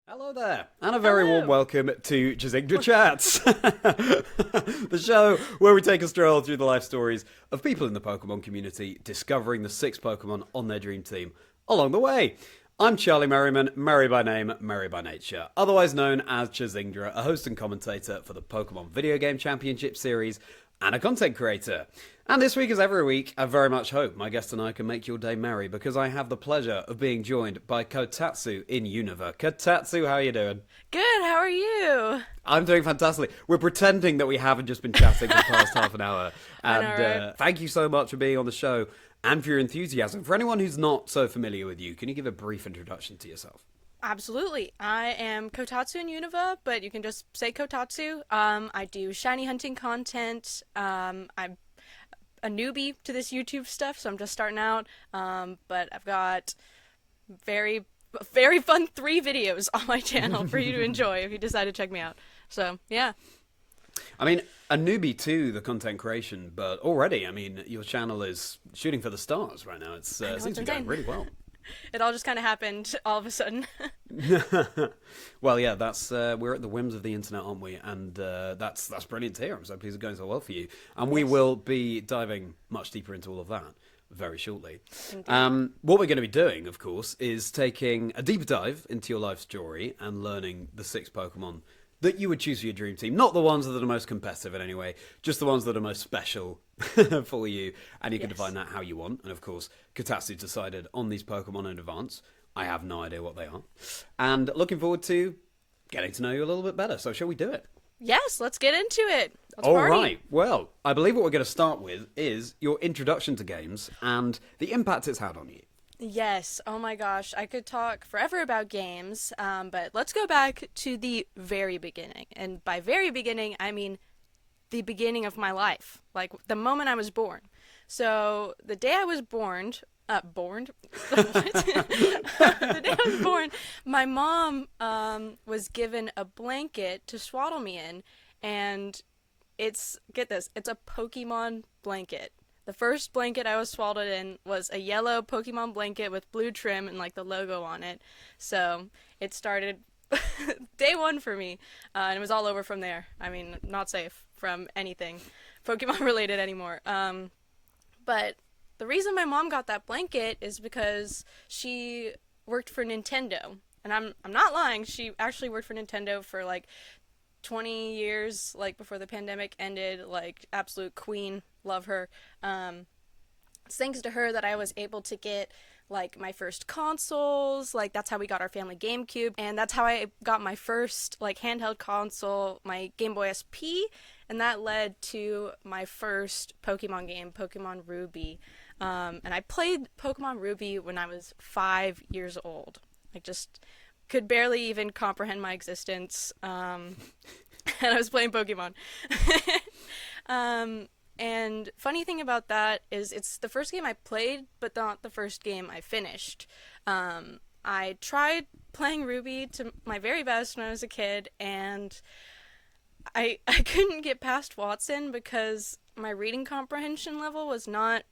Hello there, and a very warm welcome to Chazingdra Chats, the show where we take a stroll through the life stories of people in the Pokemon community, discovering the 6 Pokemon on their dream team along the way. I'm Charlie Merriman, merry by name, merry by nature, otherwise known as Chazingdra, a host and commentator for the Pokemon Video Game Championship Series, and a content creator. And this week, as every week, I very much hope my guest and I can make your day merry, because I have the pleasure of being joined by Kotatsu In Unova. Kotatsu, how are you doing? Good, how are you? I'm doing fantastic. We're pretending that we haven't just been chatting for the past half an hour. And I know, right? Thank you so much for being on the show and for your enthusiasm. For anyone who's not so familiar with you, can you give a brief introduction to yourself? Absolutely. I am Kotatsu in Unova, but you can just say Kotatsu. I do shiny hunting content. I'm a newbie to this YouTube stuff, so I'm just starting out. But I've got very fun 3 videos on my channel for you to enjoy if you decide to check me out. So, yeah. I mean, a newbie to the content creation, but already, I mean, your channel is shooting for the stars right now. It seems to be going really well. It all just kind of happened all of a sudden. Well, yeah, that's we're at the whims of the internet, aren't we? And that's brilliant to hear. I'm so pleased it's going so well for you. And we will be diving much deeper into all of that very shortly. What we're going to be doing, of course, is taking a deeper dive into your life story and learning the 6 Pokemon that you would choose for your dream team. Not the ones that are the most competitive in any way, just the ones that are most special for you. And you can define that how you want. And of course, Kotatsu decided on these Pokemon in advance. I have no idea what they are. And looking forward to getting to know you a little bit better. So shall we do it? Yes, let's get into it. Let's All party. right. Well, I believe what we're going to start with is your introduction to games and the impact it's had on you. Yes, oh my gosh, I could talk forever about games, but let's go back to the very beginning. And by very beginning, I mean the beginning of my life, like the moment I was born. So the day I was born, the day I was born, my mom was given a blanket to swaddle me in, and get this, it's a Pokemon blanket. The first blanket I was swaddled in was a yellow Pokemon blanket with blue trim and like the logo on it. So it started day one for me, and it was all over from there. I mean, not safe from anything Pokemon related anymore. But the reason my mom got that blanket is because she worked for Nintendo, and I'm not lying. She actually worked for Nintendo for like 20 years, like before the pandemic ended, like absolute queen, love her. It's thanks to her that I was able to get like my first consoles, like that's how we got our family GameCube, and that's how I got my first like handheld console, my Game Boy SP, and that led to my first Pokemon game, Pokemon Ruby. And I played Pokemon Ruby when I was 5 years old. I just could barely even comprehend my existence, and I was playing Pokemon. And funny thing about that is it's the first game I played, but not the first game I finished. I tried playing Ruby to my very best when I was a kid, and I couldn't get past Watson because my reading comprehension level was not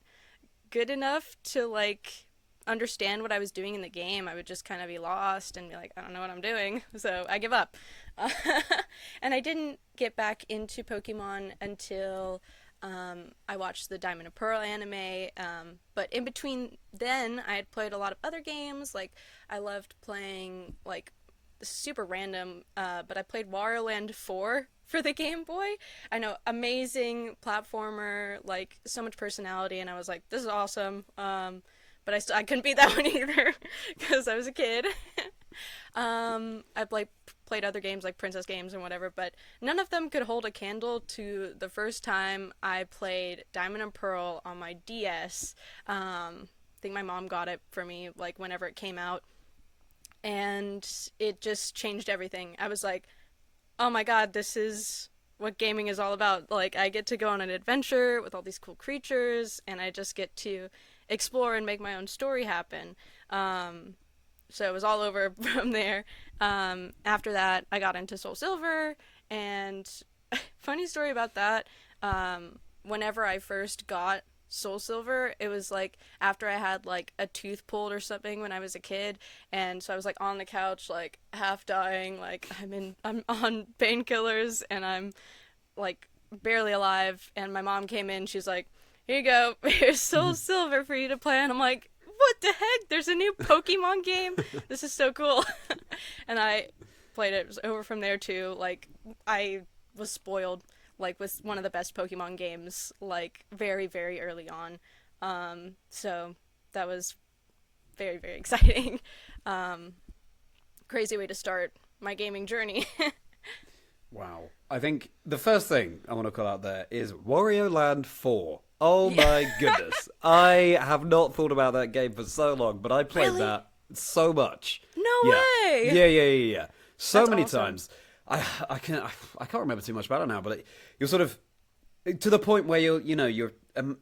good enough to like understand what I was doing in the game. I would just kind of be lost and be like, I don't know what I'm doing, so I give up. And I didn't get back into Pokemon until I watched the Diamond and Pearl anime, but in between then I had played a lot of other games. Like I loved playing, like, super random, but I played Wario Land 4 for the Game Boy. I know, amazing platformer, like so much personality, and I was like, this is awesome. But I couldn't beat that one either because I was a kid. I played other games like princess games and whatever, but none of them could hold a candle to the first time I played Diamond and Pearl on my DS. I think my mom got it for me like whenever it came out, and it just changed everything. I was like, oh my god, this is what gaming is all about. Like, I get to go on an adventure with all these cool creatures, and I just get to explore and make my own story happen. So it was all over from there. After that, I got into Soul Silver, and funny story about that, whenever I first got Soul Silver, it was like after I had like a tooth pulled or something when I was a kid, and so I was like on the couch like half dying, like I'm on painkillers and I'm like barely alive, and my mom came in, she's like, here you go, here's Soul Silver for you to play, and I'm like, what the heck, there's a new Pokemon game, this is so cool. And I played it. It was over from there too. Like, I was spoiled, like, with one of the best Pokemon games, like, very, very early on. So that was very, very exciting. Crazy way to start my gaming journey. Wow. I think the first thing I want to call out there is Wario Land 4. Oh my goodness. I have not thought about that game for so long, but I played that so much. No way! Yeah. So That's many awesome. times. I can't remember too much about it now, but you're sort of to the point where you're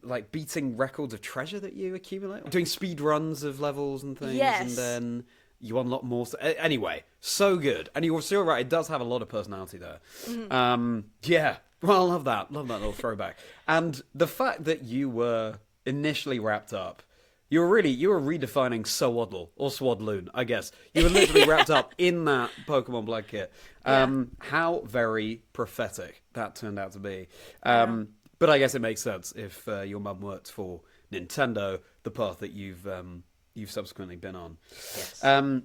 like beating records of treasure that you accumulate, doing speed runs of levels and things, Yes. and then you unlock more. Anyway, so good, and you're still right. It does have a lot of personality there. Yeah, well, I love that little throwback, and the fact that you were initially wrapped up. You were redefining Swaddle or Swaddloon, I guess. You were literally wrapped up in that Pokemon Blood kit. How very prophetic that turned out to be. But I guess it makes sense if your mum worked for Nintendo, the path that you've subsequently been on. Yes. And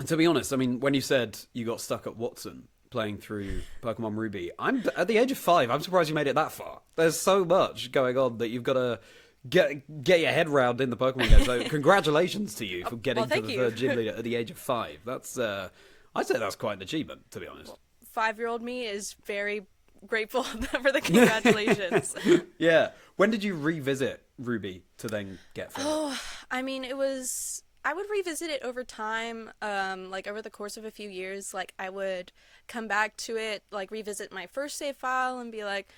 to be honest, I mean, when you said you got stuck at Watson playing through Pokemon Ruby, I'm at the age of 5. I'm surprised you made it that far. There's so much going on that you've got to get your head round in the Pokemon game. So congratulations to you for getting to the third gym leader at the age of 5. That's I'd say that's quite an achievement, to be honest. 5-year-old me is very grateful for the congratulations. Yeah. When did you revisit Ruby to then get through? Oh, I mean, I would revisit it over time, like over the course of a few years. Like, I would come back to it, like revisit my first save file and be like,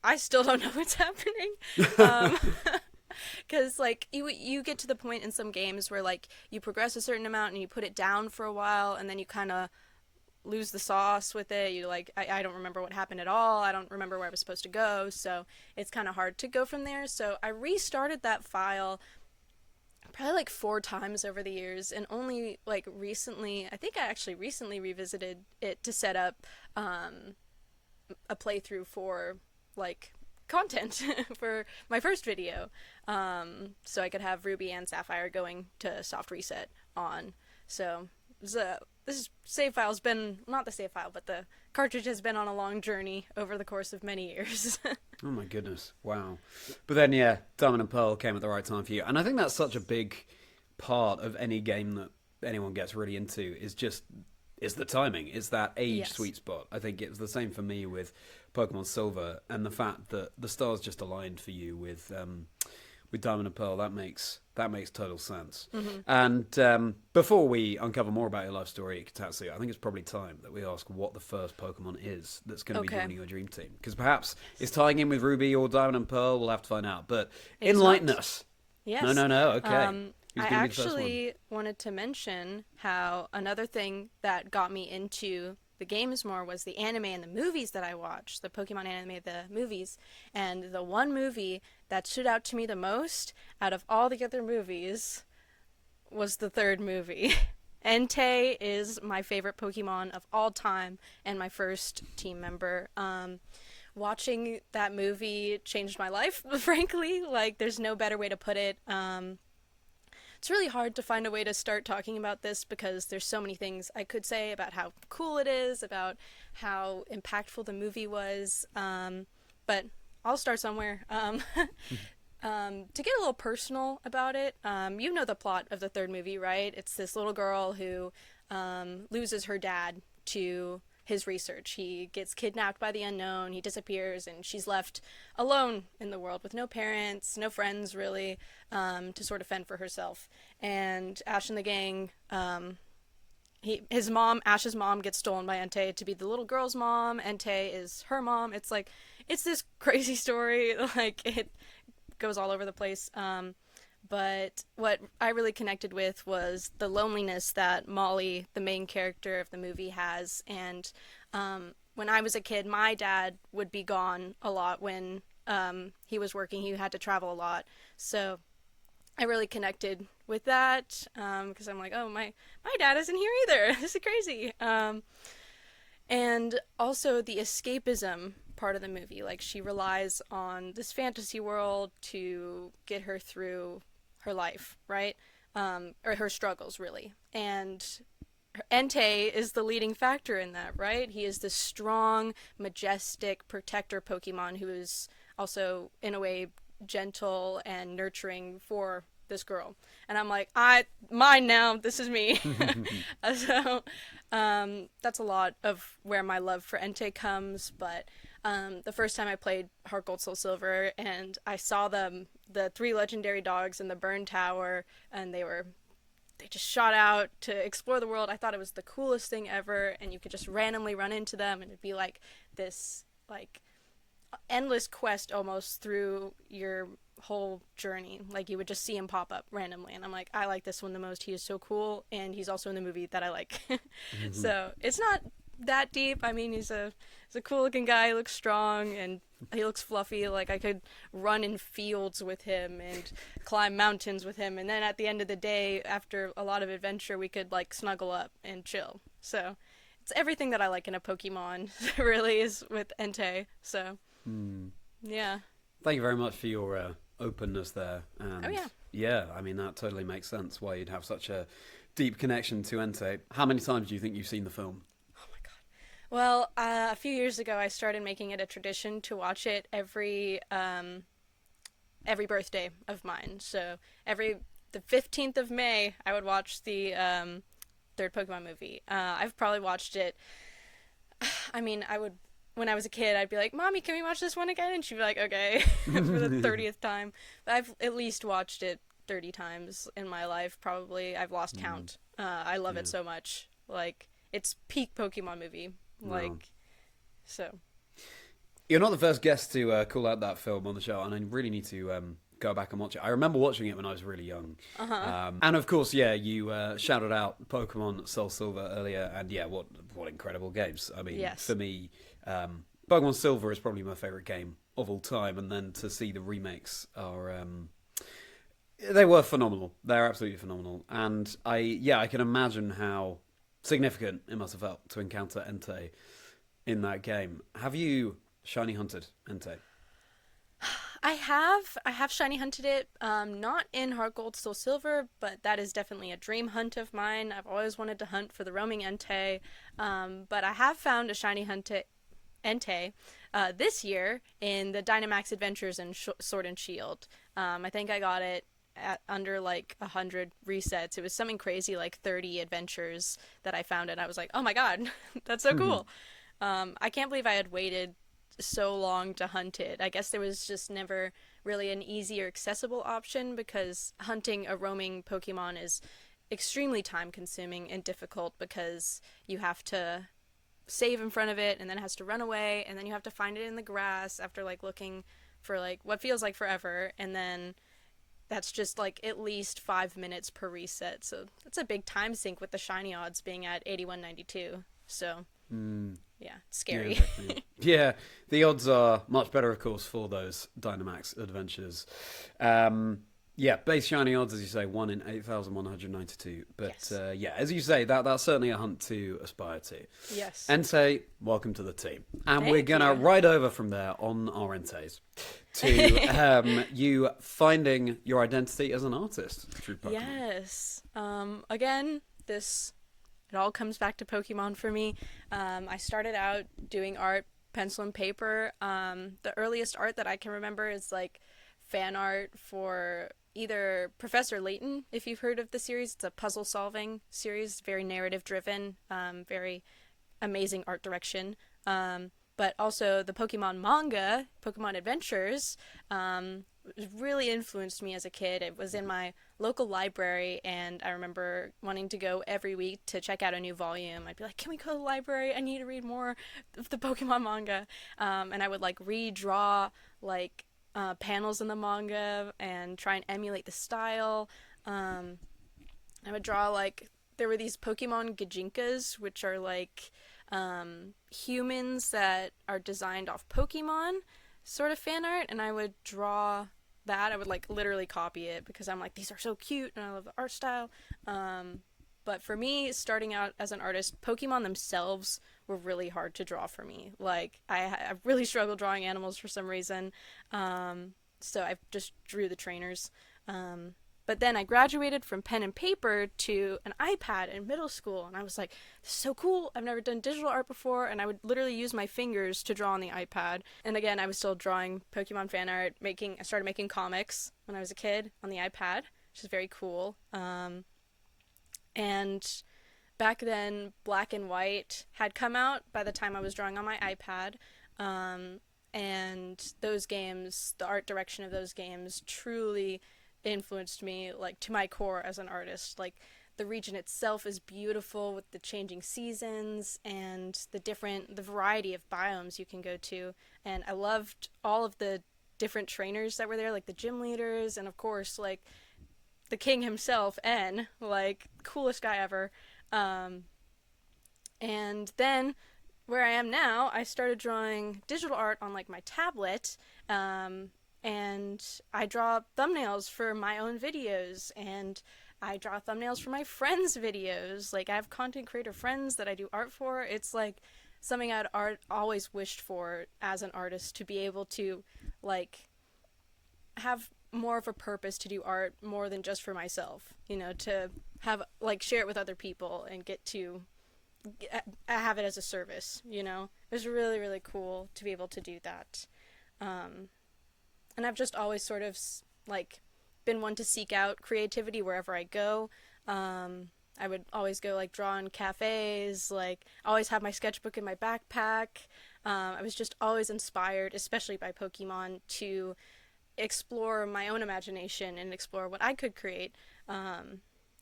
I still don't know what's happening. Because, like, you get to the point in some games where, like, you progress a certain amount and you put it down for a while and then you kind of lose the sauce with it. You, like, I don't remember what happened at all. I don't remember where I was supposed to go. So it's kind of hard to go from there. So I restarted that file probably, like, 4 times over the years. And only, like, recently, I think I actually recently revisited it to set up a playthrough for, like, content for my first video, so I could have Ruby and Sapphire going to soft reset on. So this save file's been, not the save file, but the cartridge has been on a long journey over the course of many years. Oh my goodness, wow. But then, yeah, Diamond and Pearl came at the right time for you. And I think that's such a big part of any game that anyone gets really into is the timing. It's that age sweet spot. I think it was the same for me with Pokemon Silver, and the fact that the stars just aligned for you with Diamond and Pearl. That makes total sense. And before we uncover more about your life story at Kotatsu, I think it's probably time that we ask what the first Pokemon is that's going to be joining your dream team. Because perhaps it's tying in with Ruby or Diamond and Pearl. We'll have to find out. But enlighten us. Yes. No. Okay. I actually wanted to mention how another thing that got me into the games more was the anime and the movies that I watched, the Pokemon anime, the movies. And the one movie that stood out to me the most out of all the other movies was the third movie. Entei is my favorite Pokemon of all time and my first team member. Watching that movie changed my life, frankly. Like, there's no better way to put it. It's really hard to find a way to start talking about this because there's so many things I could say about how cool it is, about how impactful the movie was, but I'll start somewhere. To get a little personal about it, you know the plot of the third movie, right? It's this little girl who loses her dad to his research. He gets kidnapped by the unknown, he disappears, and she's left alone in the world with no parents, no friends really, to sort of fend for herself. And Ash and the gang, Ash's mom gets stolen by Entei to be the little girl's mom. Entei is her mom. It's like, it's this crazy story, like, it goes all over the place. But what I really connected with was the loneliness that Molly, the main character of the movie, has. And when I was a kid, my dad would be gone a lot when he was working, he had to travel a lot. So I really connected with that because I'm like, oh, my dad isn't here either. This is crazy. And also the escapism part of the movie. Like, she relies on this fantasy world to get her through her life, right? Or her struggles, really. And Entei is the leading factor in that, right? He is this strong, majestic protector Pokemon who is also, in a way, gentle and nurturing for this girl. And I'm like, mine now, this is me. So that's a lot of where my love for Entei comes. But the first time I played Heart Gold Soul Silver and I saw the 3 legendary dogs in the burn tower, and they just shot out to explore the world. I thought it was the coolest thing ever, and you could just randomly run into them, and it'd be like this endless quest almost through your whole journey. Like, you would just see him pop up randomly, and I'm like, I like this one the most. He is so cool, and he's also in the movie that I like. So it's not that deep. I mean, he's a cool looking guy. He looks strong and he looks fluffy. Like, I could run in fields with him and climb mountains with him, and then at the end of the day, after a lot of adventure, we could like snuggle up and chill. So it's everything that I like in a Pokemon. Really is with Entei. So yeah. Thank you very much for your openness there. And Oh, yeah. yeah, I mean, that totally makes sense why you'd have such a deep connection to Entei. How many times do you think you've seen the film? Well, a few years ago, I started making it a tradition to watch it every birthday of mine. So the 15th of May, I would watch the third Pokemon movie. I've probably watched it. I mean, when I was a kid, I'd be like, "Mommy, can we watch this one again?" And she'd be like, "Okay," for the 30th time. But I've at least watched it 30 times in my life. Probably, I've lost count. I love it so much. Like, it's peak Pokemon movie. Like, so. You're not the first guest to call out that film on the show, and I really need to go back and watch it. I remember watching it when I was really young. And of course, yeah, you shouted out Pokemon Soul Silver earlier, and yeah, what incredible games. I mean, for me, Pokemon Silver is probably my favourite game of all time, and then to see the remakes are... they were phenomenal. They're absolutely phenomenal. And I can imagine how significant it must have felt to encounter Entei in that game. Have you shiny hunted Entei? I have shiny hunted it, not in Heart Gold Soul Silver, but that is definitely a dream hunt of mine. I've always wanted to hunt for the roaming Entei, but I have found a shiny Entei this year in the Dynamax Adventures and Sword and Shield. I think I got it at under like 100 resets. It was something crazy, like 30 adventures that I found, and I was like, oh my god, that's so cool. I can't believe I had waited so long to hunt it. I guess there was just never really an easy or accessible option, because hunting a roaming Pokemon is extremely time consuming and difficult, because you have to save in front of it, and then it has to run away, and then you have to find it in the grass after like looking for like what feels like forever, and then that's just like at least 5 minutes per reset. So that's a big time sink with the shiny odds being at 81.92. So yeah, scary. Yeah, exactly. Yeah, the odds are much better, of course, for those Dynamax adventures. Yeah, base shiny odds, as you say, 1 in 8,192. But yes. Yeah, as you say, that's certainly a hunt to aspire to. Yes. Entei, welcome to the team. And Thank we're going to ride over from there on our Enteis to you finding your identity as an artist through Pokemon. Yes. Again, it all comes back to Pokemon for me. I started out doing art, pencil and paper. The earliest art that I can remember is like fan art for either Professor Layton, if you've heard of the series. It's a puzzle solving series, very narrative driven, very amazing art direction. But also the Pokemon manga, Pokemon Adventures, really influenced me as a kid. It was in my local library, and I remember wanting to go every week to check out a new volume. I'd be like, can we go to the library? I need to read more of the Pokemon manga. And I would like redraw like panels in the manga and try and emulate the style. I would draw like, there were these Pokemon Gajinkas, which are like humans that are designed off Pokemon. sort of fan art, and I would draw that. I would like literally copy it because I'm like, these are so cute and I love the art style. But for me, starting out as an artist, Pokemon themselves were really hard to draw for me. Like, I really struggled drawing animals for some reason. So I just drew the trainers. But then I graduated from pen and paper to an iPad in middle school, and I was like, this is so cool. I've never done digital art before, and I would literally use my fingers to draw on the iPad. And again, I was still drawing Pokemon fan art. I started making comics when I was a kid on the iPad, which is very cool. And back then, black and white had come out by the time I was drawing on my iPad. And those games, the art direction of those games truly influenced me, like, to my core as an artist. Like, the region itself is beautiful with the changing seasons and the variety of biomes you can go to. And I loved all of the different trainers that were there, like the gym leaders, and of course, like, the king himself, N, like, coolest guy ever. And then, where I am now, I started drawing digital art on, like, my tablet, and I draw thumbnails for my own videos, and I draw thumbnails for my friends' videos. Like, I have content creator friends that I do art for. It's, like, something I'd always wished for as an artist, to be able to, like, have more of a purpose to do art more than just for myself, you know, to have, like, share it with other people and get to have it as a service, you know. It was really, really cool to be able to do that. And I've just always sort of, like, been one to seek out creativity wherever I go. I would always go, like, draw in cafes, like, always have my sketchbook in my backpack. I was just always inspired, especially by Pokemon, to explore my own imagination and explore what I could create.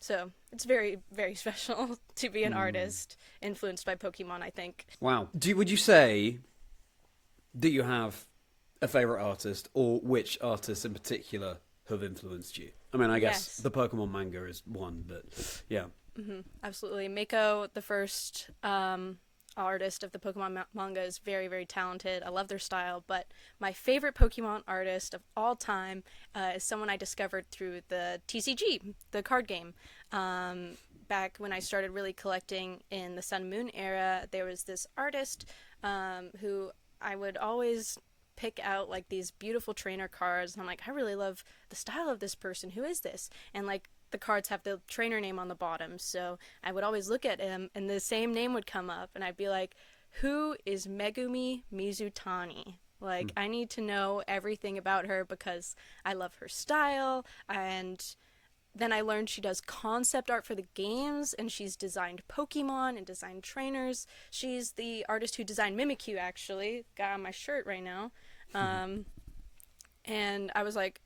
So it's very, very special to be an artist influenced by Pokemon, I think. Wow. Would you say that you have a favorite artist, or which artists in particular have influenced you? I mean, I guess the Pokemon manga is one, but yeah. Absolutely. Mako, the first artist of the Pokemon manga, is very, very talented. I love their style, but my favorite Pokemon artist of all time is someone I discovered through the TCG, the card game. Back when I started really collecting in the Sun Moon era, there was this artist who I would always pick out, like, these beautiful trainer cards, and I'm like, I really love the style of this person. Who is this? And, like, the cards have the trainer name on the bottom, so I would always look at him, and the same name would come up, and I'd be like, who is Megumi Mizutani? Like, I need to know everything about her because I love her style. And then I learned she does concept art for the games, and she's designed Pokemon and designed trainers. She's the artist who designed Mimikyu, actually. Got on my shirt right now. And I was like,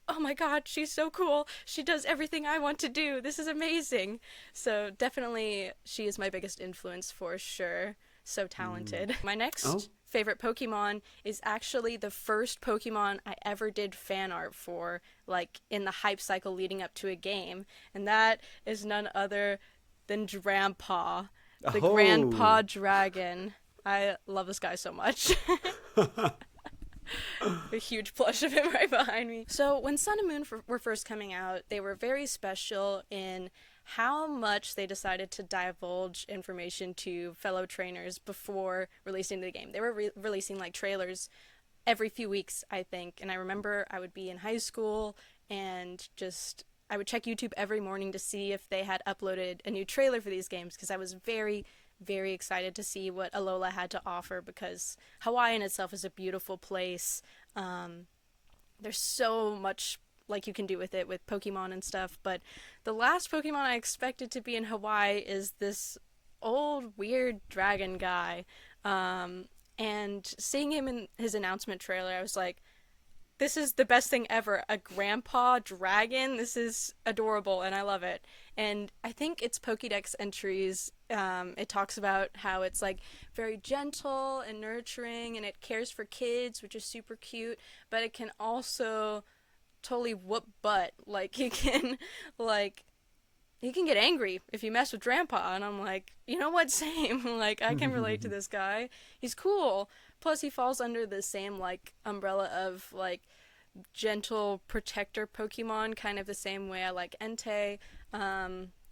oh my god, she's so cool. She does everything I want to do. This is amazing. So definitely she is my biggest influence for sure. So talented. My next favorite Pokemon is actually the first Pokemon I ever did fan art for, like, in the hype cycle leading up to a game. And that is none other than Drampa, the Grandpa Dragon. I love this guy so much. A huge plush of him right behind me. So when Sun and Moon were first coming out, they were very special in how much they decided to divulge information to fellow trainers before releasing the game. They were releasing, like, trailers every few weeks, I think. And I remember I would be in high school and I would check YouTube every morning to see if they had uploaded a new trailer for these games, because I was very, very excited to see what Alola had to offer, because Hawaii in itself is a beautiful place. There's so much, like, you can do with it with Pokemon and stuff, but the last Pokemon I expected to be in Hawaii is this old weird dragon guy, and seeing him in his announcement trailer, I was like, this is the best thing ever. A grandpa dragon. This is adorable, and I love it. And I think its Pokédex entries, it talks about how it's, like, very gentle and nurturing, and it cares for kids, which is super cute, but it can also totally whoop butt. Like, he can get angry if you mess with Grandpa, and I'm like, you know what, same. Like, I can relate to this guy. He's cool, Plus, he falls under the same, like, umbrella of, like, gentle protector Pokemon, kind of the same way I like Entei.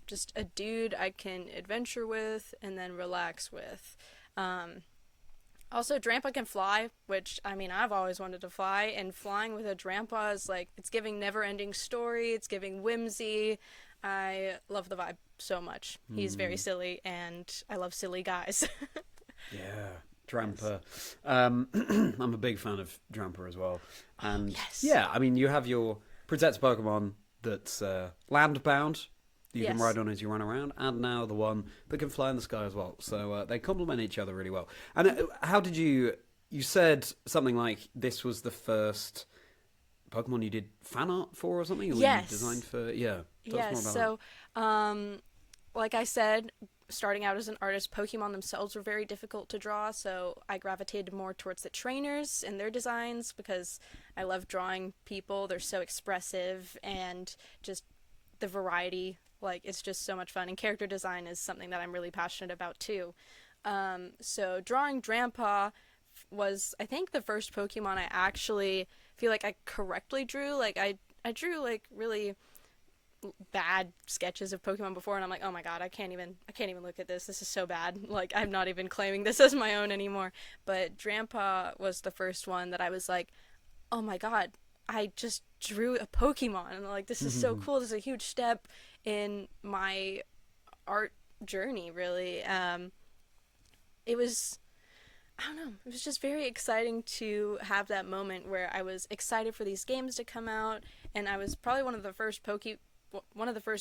Just a dude I can adventure with and then relax with. Also, Drampa can fly, which, I mean, I've always wanted to fly, and flying with a Drampa is like, it's giving never-ending story, it's giving whimsy. I love the vibe so much. He's very silly, and I love silly guys. Yeah, Drampa. Yes. I'm a big fan of Drampa as well. And yes. Yeah, I mean, you have your protector Pokemon that's land-bound, you can ride on as you run around, and now the one that can fly in the sky as well. So they complement each other really well. And how did you said something like this was the first Pokemon you did fan art for or something? Or yes. You designed for, yeah. Yes, so, like I said, starting out as an artist, Pokemon themselves were very difficult to draw, so I gravitated more towards the trainers and their designs because I love drawing people. They're so expressive and just the variety. Like, it's just so much fun, and character design is something that I'm really passionate about, too. So drawing Drampa was, I think, the first Pokemon I actually feel like I correctly drew. Like, I drew, like, really bad sketches of Pokemon before, and I'm like, oh my god, I can't even look at this. This is so bad. Like, I'm not even claiming this as my own anymore. But Drampa was the first one that I was like, oh my god, I just drew a Pokemon, and like, this is so cool. This is a huge step in my art journey, really. It was, I don't know, it was just very exciting to have that moment where I was excited for these games to come out, and I was probably one of the first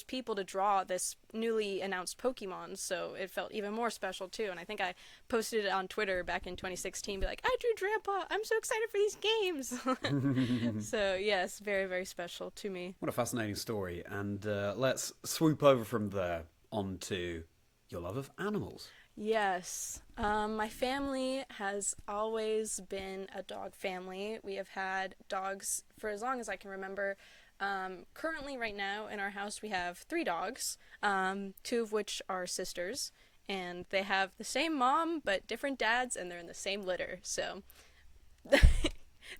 people to draw this newly announced Pokemon, so it felt even more special too. And I think I posted it on Twitter back in 2016, be like, I drew Drampa, I'm so excited for these games. So yes, very, very special to me. What a fascinating story. And let's swoop over from there onto your love of animals. Yes. My family has always been a dog family. We have had dogs for as long as I can remember. Currently, right now, in our house, we have 3 dogs, 2 of which are sisters, and they have the same mom, but different dads, and they're in the same litter, so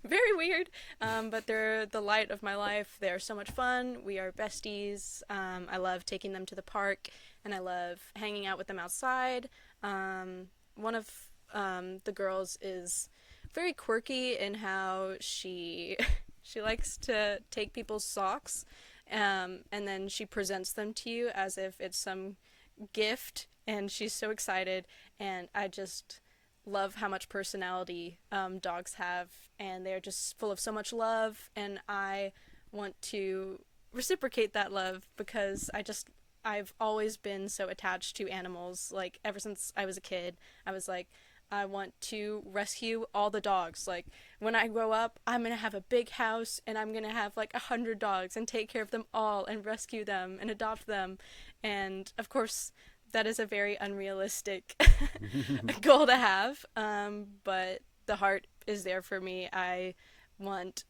very weird, but they're the light of my life. They are so much fun. We are besties. I love taking them to the park, and I love hanging out with them outside. One of the girls is very quirky in how she likes to take people's socks, and then she presents them to you as if it's some gift, and she's so excited, and I just love how much personality dogs have, and they're just full of so much love, and I want to reciprocate that love because I've always been so attached to animals. Like, ever since I was a kid, I was like, I want to rescue all the dogs. Like, when I grow up, I'm gonna have a big house, and I'm gonna have like 100 dogs and take care of them all and rescue them and adopt them. And of course, that is a very unrealistic goal to have. But the heart is there for me. I want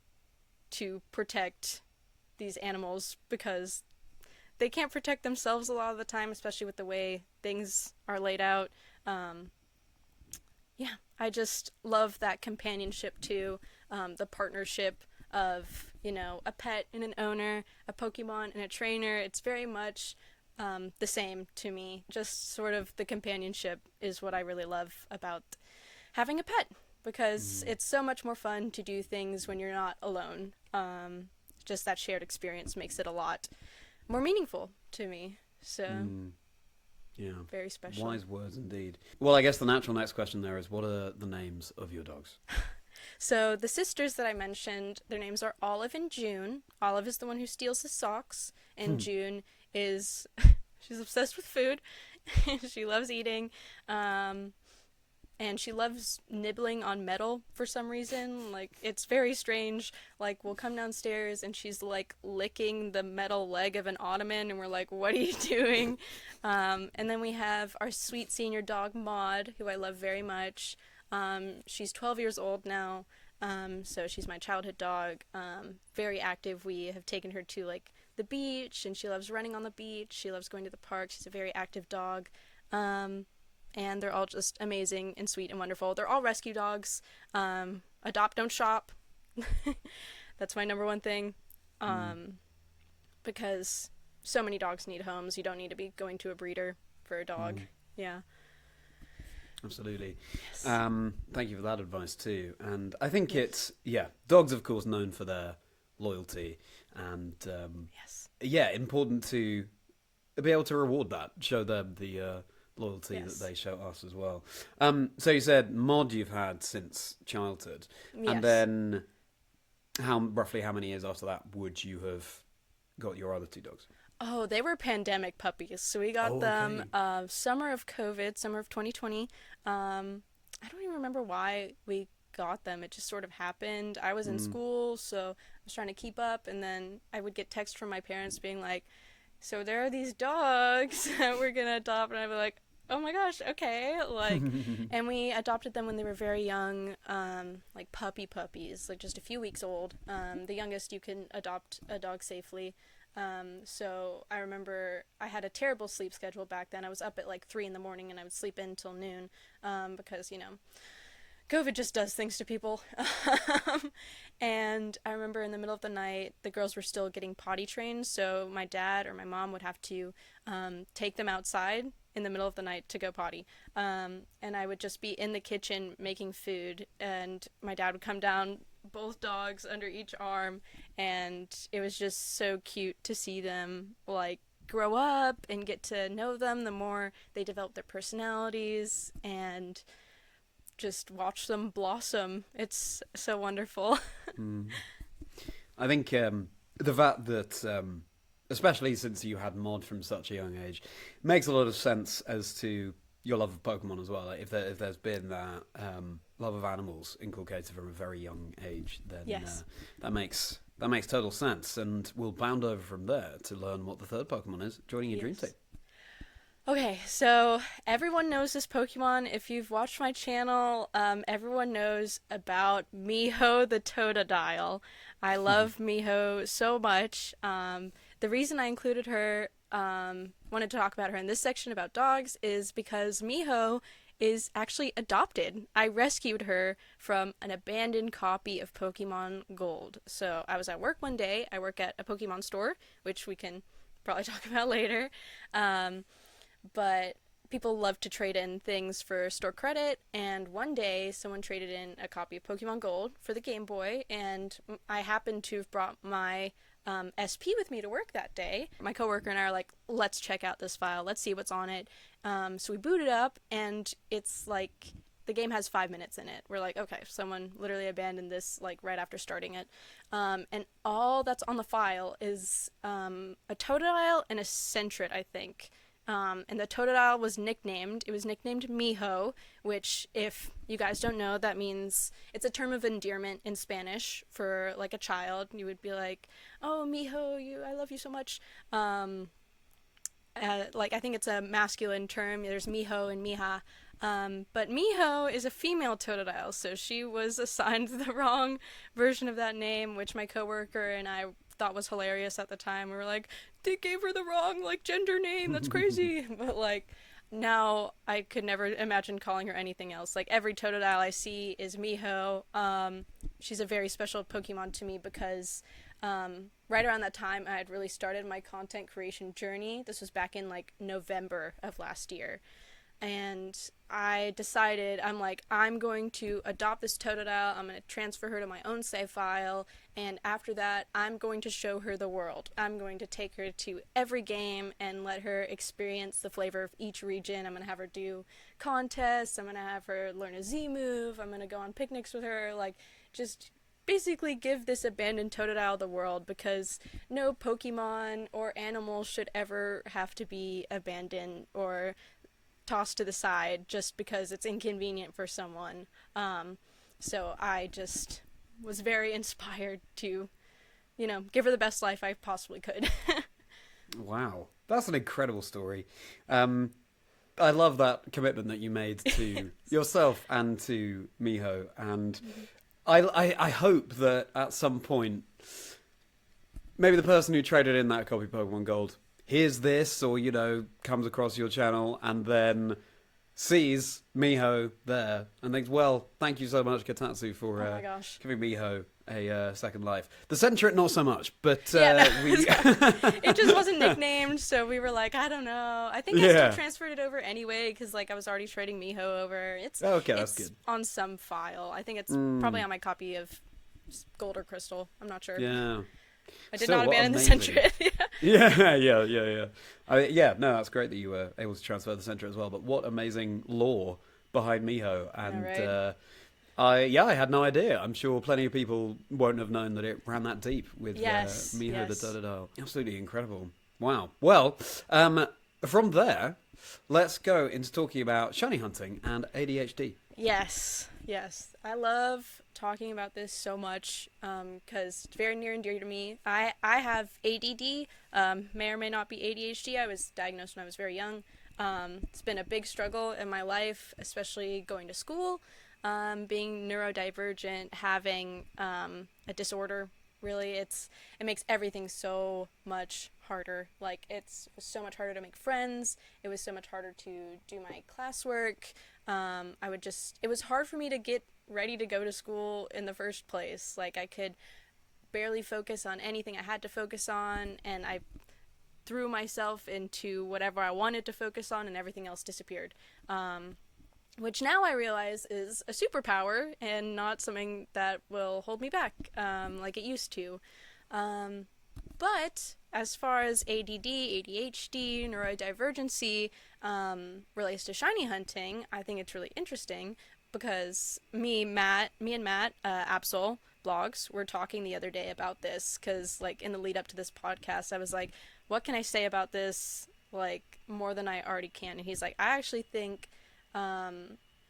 to protect these animals because they can't protect themselves a lot of the time, especially with the way things are laid out. Yeah, I just love that companionship too, the partnership of, a pet and an owner, a Pokemon and a trainer. It's very much the same to me. Just sort of the companionship is what I really love about having a pet, because it's so much more fun to do things when you're not alone. Just that shared experience makes it a lot more meaningful to me. So... Yeah. Very special. Wise words indeed. Well, I guess the natural next question there is, what are the names of your dogs? So the sisters that I mentioned, their names are Olive and June. Olive is the one who steals the socks, and June is, she's obsessed with food. She loves eating. And she loves nibbling on metal for some reason. Like, it's very strange. Like, we'll come downstairs and she's like licking the metal leg of an ottoman, and we're like, what are you doing? And then we have our sweet senior dog, Maude, who I love very much. She's 12 years old now, so she's my childhood dog. Very active. We have taken her to, like, the beach, and she loves running on the beach. She loves going to the park. She's a very active dog. and they're all just amazing and sweet and wonderful. They're all rescue dogs. Adopt, don't shop. That's my number one thing. Because so many dogs need homes. You don't need to be going to a breeder for a dog. Yeah. Absolutely. Yes. Thank you for that advice too. And I think dogs, of course, known for their loyalty, and important to be able to reward that, show them the loyalty that they show us as well. So you said Maude you've had since childhood, and then roughly how many years after that would you have got your other two dogs? Oh, they were pandemic puppies. So we got them summer of COVID, summer of 2020. I don't even remember why we got them. It just sort of happened. I was in school, so I was trying to keep up, and then I would get texts from my parents being like, so there are these dogs that we're going to adopt, and I'd be like, oh my gosh, okay. Like, and we adopted them when they were very young, like puppies, like just a few weeks old. The youngest you can adopt a dog safely. So I remember I had a terrible sleep schedule back then. I was up at like 3 a.m. and I would sleep in till noon, because, COVID just does things to people. And I remember in the middle of the night, the girls were still getting potty trained. So my dad or my mom would have to, take them outside in the middle of the night to go potty. And I would just be in the kitchen making food, and my dad would come down, both dogs under each arm, and it was just so cute to see them like grow up and get to know them the more they develop their personalities, and just watch them blossom. It's so wonderful. I think the fact that especially since you had Maude from such a young age, makes a lot of sense as to your love of Pokemon as well. Like if there's been that love of animals inculcated from a very young age, then that makes total sense. And we'll bound over from there to learn what the third Pokemon is joining your dream team. Okay, so everyone knows this Pokemon. If you've watched my channel, everyone knows about Mijo the Totodile. I love Mijo so much. The reason I included her, wanted to talk about her in this section about dogs, is because Mijo is actually adopted. I rescued her from an abandoned copy of Pokemon Gold. So I was at work one day. I work at a Pokemon Store, which we can probably talk about later. But people love to trade in things for store credit, and one day someone traded in a copy of Pokemon Gold for the Game Boy, and I happened to have brought my SP with me to work that day. My coworker and I are like, let's check out this file, let's see what's on it. So we boot it up, and it's like the game has 5 minutes in it. We're like, okay, someone literally abandoned this like right after starting it. And all that's on the file is a Totodile and a Sentret, I think. And the Totodile was nicknamed Mijo, which, if you guys don't know, that means it's a term of endearment in Spanish for like a child. You would be like, oh, Mijo, I love you so much. Like, I think it's a masculine term. There's Mijo and Mija. But Mijo is a female Totodile, so she was assigned the wrong version of that name, which my coworker and I thought was hilarious at the time. We were like, they gave her the wrong like gender name, that's crazy. But like now I could never imagine calling her anything else. Like every Totodile I see is Mijo. She's a very special Pokemon to me because right around that time I had really started my content creation journey. This was back in like November of last year. And I decided, I'm going to adopt this Totodile, I'm going to transfer her to my own save file, and after that, I'm going to show her the world. I'm going to take her to every game and let her experience the flavor of each region. I'm going to have her do contests, I'm going to have her learn a Z move, I'm going to go on picnics with her, like, just basically give this abandoned Totodile the world, because no Pokemon or animal should ever have to be abandoned or tossed to the side just because it's inconvenient for someone. So I just was very inspired to, give her the best life I possibly could. Wow. That's an incredible story. I love that commitment that you made to yourself and to Mijo. And I hope that at some point, maybe the person who traded in that copy of Pokemon Gold hears this, or comes across your channel and then sees Mijo there and thinks, well, thank you so much, Kotatsu, for Oh my gosh. giving Mijo a second life. The Centret, not so much, but we... It just wasn't nicknamed, so we were like, I don't know. I think I still transferred it over anyway, because like I was already trading Mijo over. Okay, that's good. On some file. I think it's probably on my copy of Gold or Crystal. I'm not sure. Yeah. I did not abandon the Centret. Yeah. No, that's great that you were able to transfer the Centret as well. But what amazing lore behind Mijo, and I had no idea. I'm sure plenty of people won't have known that it ran that deep with Mijo the Totodile. Absolutely incredible. Wow. Well, from there, let's go into talking about shiny hunting and ADHD. Yes. I love talking about this so much because it's very near and dear to me. I have ADD, may or may not be ADHD. I was diagnosed when I was very young. It's been a big struggle in my life, especially going to school, being neurodivergent, having a disorder. Really, it makes everything so much harder. Like, it was so much harder to make friends. It was so much harder to do my classwork. It was hard for me to get ready to go to school in the first place. Like, I could barely focus on anything I had to focus on, and I threw myself into whatever I wanted to focus on, and everything else disappeared. Which now I realize is a superpower and not something that will hold me back like it used to. But as far as ADD, ADHD, neurodivergency relates to shiny hunting, I think it's really interesting because me and Matt, AbsolBlogs, were talking the other day about this because, like, in the lead up to this podcast, I was like, what can I say about this, like, more than I already can? And he's like, I actually think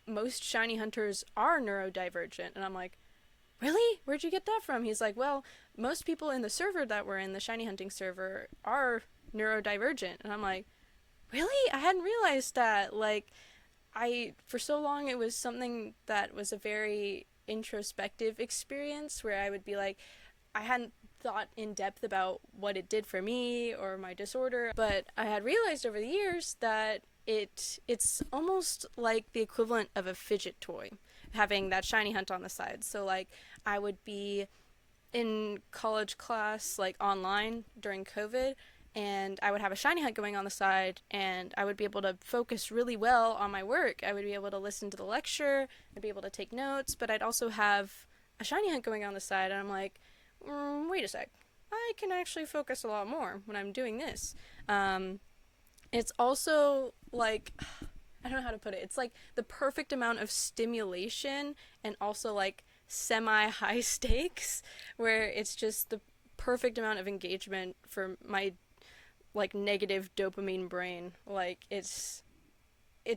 most shiny hunters are neurodivergent. And I'm like, really? Where'd you get that from? He's like, well, most people in the server that were in the shiny hunting server are neurodivergent. And I'm like, really? I hadn't realized that. Like, for so long it was something that was a very introspective experience where I would be like, I hadn't thought in depth about what it did for me or my disorder, but I had realized over the years that it's almost like the equivalent of a fidget toy, having that shiny hunt on the side. So, like, I would be in college class, like, online during COVID, and I would have a shiny hunt going on the side, and I would be able to focus really well on my work. I would be able to listen to the lecture, I'd be able to take notes, but I'd also have a shiny hunt going on the side, and I'm like, wait a sec, I can actually focus a lot more when I'm doing this. It's also, like, I don't know how to put it. It's, like, the perfect amount of stimulation and also, like, semi-high stakes, where it's just the perfect amount of engagement for my, like, negative dopamine brain. Like, it's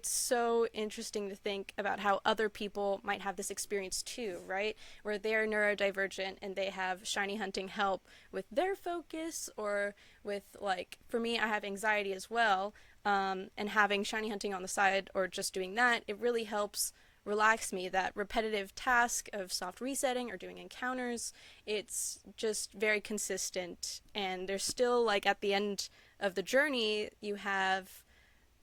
so interesting to think about how other people might have this experience too, right? Where they're neurodivergent and they have shiny hunting help with their focus, or with, like, for me, I have anxiety as well, and having shiny hunting on the side or just doing that, it really helps relax me. That repetitive task of soft resetting or doing encounters, it's just very consistent, and there's still, like, at the end of the journey, you have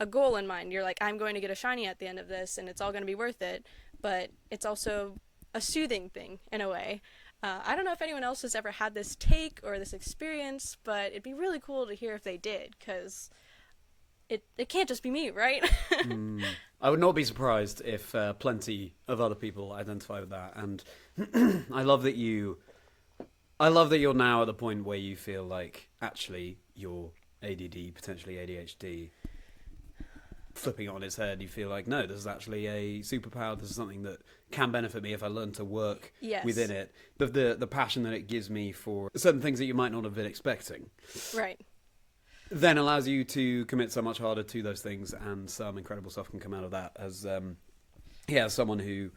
a goal in mind. You're like, I'm going to get a shiny at the end of this, and it's all going to be worth it. But it's also a soothing thing in a way. I don't know if anyone else has ever had this take or this experience, but it'd be really cool to hear if they did, because it can't just be me, right? I would not be surprised if plenty of other people identify with that. And I love that you're now at the point where you feel like actually you're ADD, potentially ADHD, flipping it on its head. You feel like, no, this is actually a superpower. This is something that can benefit me if I learn to work within it. The passion that it gives me for certain things that you might not have been expecting. Right. Then allows you to commit so much harder to those things, and some incredible stuff can come out of that. As someone who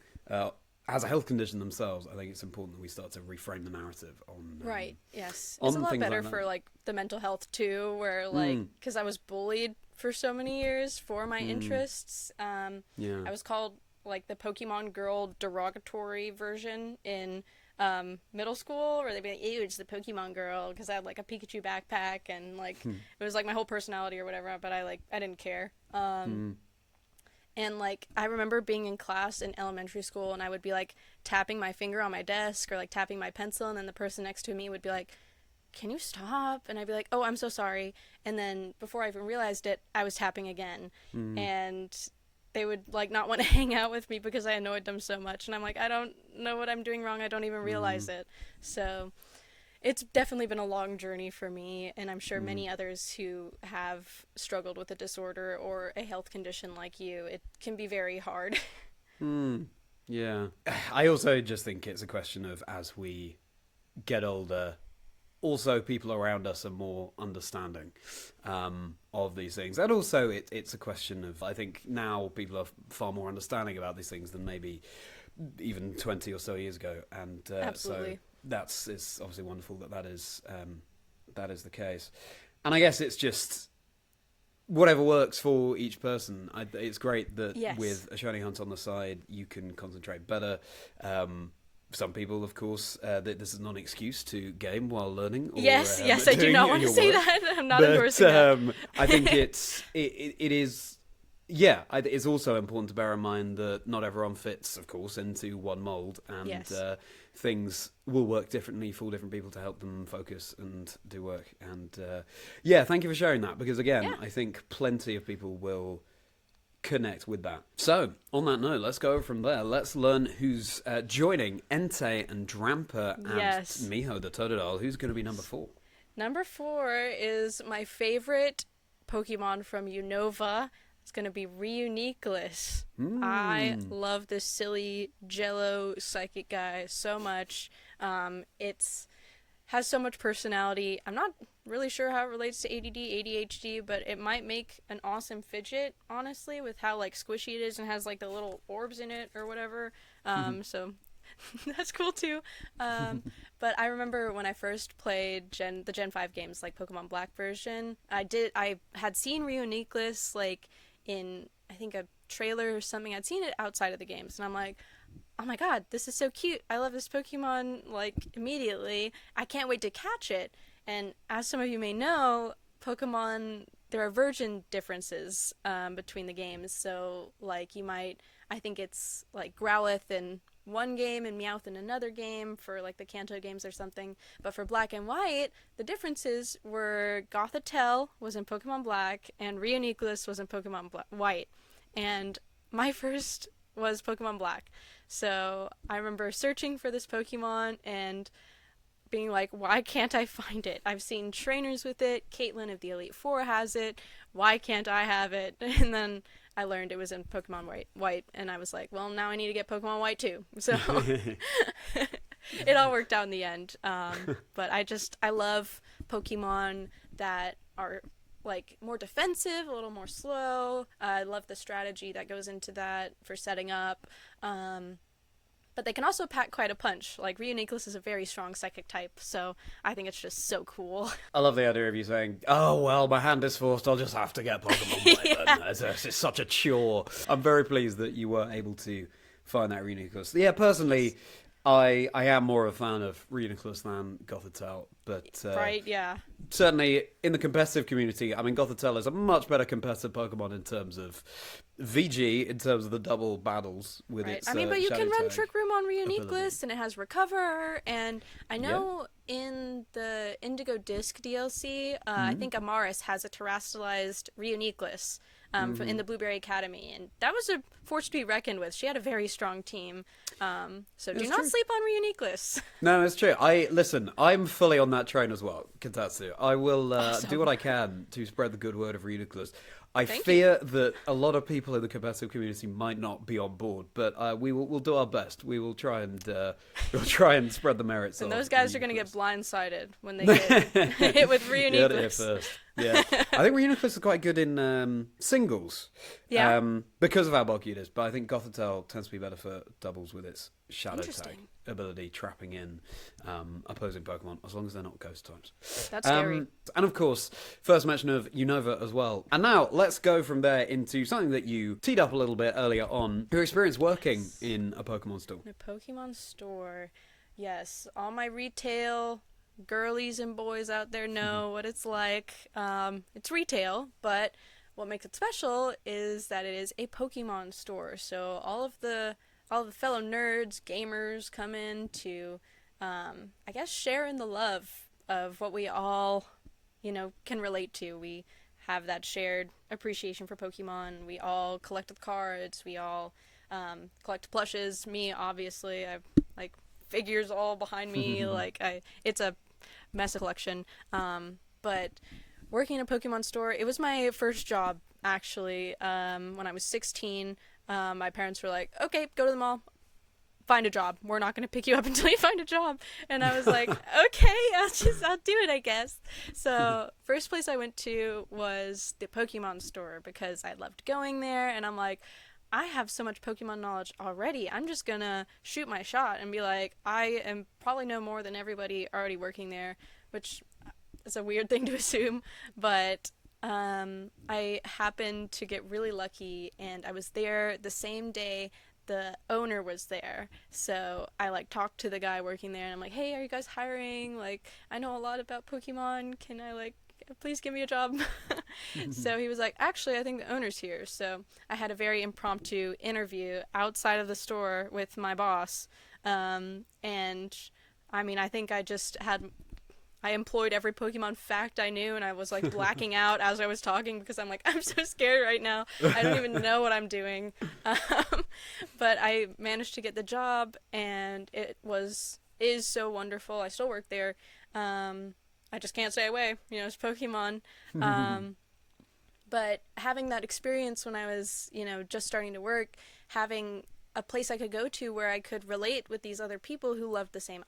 has a health condition themselves, I think it's important that we start to reframe the narrative on right. Yes, it's a lot better for, like, the mental health too, where, like, because I was bullied for so many years for my interests. I was called, like, the Pokemon girl derogatory version in middle school, where they'd be like, ew, it's the Pokemon girl, because I had, like, a Pikachu backpack, and, like, it was, like, my whole personality or whatever, but I didn't care. And, like, I remember being in class in elementary school, and I would be, like, tapping my finger on my desk or, like, tapping my pencil, and then the person next to me would be like, can you stop? And I'd be like, oh, I'm so sorry. And then before I even realized it, I was tapping again. And they would, like, not want to hang out with me because I annoyed them so much. And I'm like, I don't know what I'm doing wrong. I don't even realize it. So it's definitely been a long journey for me, and I'm sure many others who have struggled with a disorder or a health condition like you. It can be very hard. Yeah. I also just think it's a question of, as we get older, also people around us are more understanding of these things. And also it's a question of, I think now people are far more understanding about these things than maybe even 20 or so years ago. And Absolutely. So it's obviously wonderful that is the case. And I guess it's just whatever works for each person. It's great that with a shiny hunt on the side, you can concentrate better. Some people, of course, this is not an excuse to game while learning. Or, yes, I do not want to say that. I'm not endorsing that. I think it is. Yeah, it's also important to bear in mind that not everyone fits, of course, into one mold, and things will work differently for different people to help them focus and do work. And thank you for sharing that, because again, I think plenty of people will connect with that. So, on that note, let's go from there. Let's learn who's joining Entei and Drampa and Mijo the Totodile. Who's going to be number 4? Number 4 is my favorite Pokemon from Unova. It's going to be Reuniqueless. I love this silly Jello psychic guy so much. It's has so much personality. I'm not really sure how it relates to ADD, ADHD, but it might make an awesome fidget, honestly, with how, like, squishy it is and has, like, the little orbs in it or whatever. So that's cool, too. But I remember when I first played the Gen 5 games, like Pokemon Black version, I had seen Reuniqueless, like, in, I think, a trailer or something. I'd seen it outside of the games, and I'm like, oh my god, this is so cute. I love this Pokemon, like, immediately. I can't wait to catch it. And as some of you may know, Pokemon, there are version differences between the games. So, like, I think it's, like, Growlithe in one game and Meowth in another game for, like, the Kanto games or something. But for Black and White, the differences were Gothitelle was in Pokemon Black and Reuniqueless was in Pokemon White. And my first was Pokemon Black. So I remember searching for this Pokemon and being like, why can't I find it? I've seen trainers with it. Caitlin of the Elite Four has it. Why can't I have it? And then I learned it was in Pokemon White, and I was like, well, now I need to get Pokemon White too. So it all worked out in the end. But I love Pokemon that are, like, more defensive, a little more slow. I love the strategy that goes into that for setting up. But they can also pack quite a punch. Like, Reuniqueless is a very strong psychic type, so I think it's just so cool. I love the idea of you saying, oh, well, my hand is forced, I'll just have to get Pokemon White then. It's such a chore. I'm very pleased that you were able to find that Reuniqueless. Yeah, personally, I am more of a fan of Reuniqueless than Gothitelle, but right, yeah. Certainly in the competitive community, I mean, Gothitelle is a much better competitive Pokemon in terms of VG, in terms of the double battles with its but you can run tag Trick Room on Reuniqueless, ability. and it has Recover, and I know in the Indigo Disc DLC, I think Amaris has a terastallized Reuniqueless in the Blueberry Academy, and that was a force to be reckoned with. She had a very strong team, so do not sleep on Reuniqueless. No, it's true. I'm fully on that train as well, Kotatsu. I will do what I can to spread the good word of Reuniqueless. I fear that a lot of people in the competitive community might not be on board, but we'll do our best. We will try and spread the merits. And those guys are going to get blindsided when they get hit with Reuniqueless. Yeah, I think Reuniqueless is quite good in singles. Yeah. Because of how bulky it is, but I think Gothitelle tends to be better for doubles with its shadow tag ability, trapping in opposing Pokemon, as long as they're not ghost types. That's scary. And of course, first mention of Unova as well. And now let's go from there into something that you teed up a little bit earlier on, your experience working in a Pokemon store. In a Pokemon store, yes. All my retail girlies and boys out there know what it's like. It's retail, but what makes it special is that it is a Pokemon store. So all of the fellow nerds, gamers come in to, I guess, share in the love of what we all, can relate to. We have that shared appreciation for Pokemon. We all collect the cards. We all collect plushes. Me, obviously, I like figures all behind me. It's a massive collection. But working in a Pokemon store, it was my first job, actually. When I was 16, my parents were like, okay, go to the mall, find a job. We're not going to pick you up until you find a job. And I was like, okay, I'll do it, I guess. So first place I went to was the Pokemon store because I loved going there. And I'm like, I have so much Pokemon knowledge already. I'm just going to shoot my shot and be like, I am probably know more than everybody already working there, which is a weird thing to assume. But I happened to get really lucky, and I was there the same day the owner was there. So I talked to the guy working there, and I'm like, hey, are you guys hiring? I know a lot about Pokemon. Can I please give me a job? So he was like, actually, I think the owner's here. So I had a very impromptu interview outside of the store with my boss. And I mean, I think I employed every Pokemon fact I knew, and I was blacking out as I was talking because I'm I'm so scared right now. I don't even know what I'm doing. But I managed to get the job, and it is so wonderful. I still work there. I just can't stay away. It's Pokemon. But having that experience when I was, just starting to work, having a place I could go to where I could relate with these other people who loved the same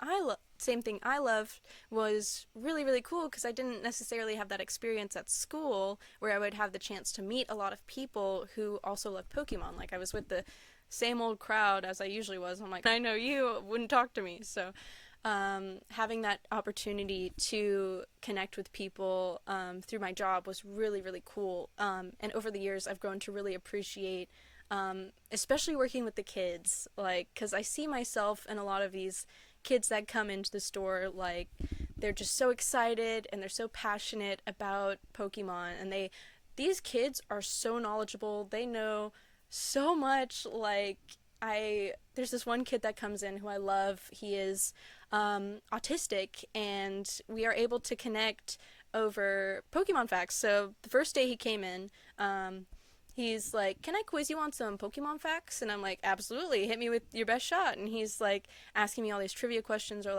thing I loved was really, really cool, because I didn't necessarily have that experience at school where I would have the chance to meet a lot of people who also love Pokemon. I was with the same old crowd as I usually was. I'm like, I know you wouldn't talk to me. So having that opportunity to connect with people through my job was really, really cool. And over the years, I've grown to really appreciate especially working with the kids, because I see myself in a lot of these kids that come into the store, they're just so excited and they're so passionate about Pokemon, and these kids are so knowledgeable. They know so much. There's this one kid that comes in who I love. He is autistic, and we are able to connect over Pokemon facts. So the first day he came in, he's like, can I quiz you on some Pokemon facts? And I'm like, absolutely, hit me with your best shot. And he's asking me all these trivia questions, or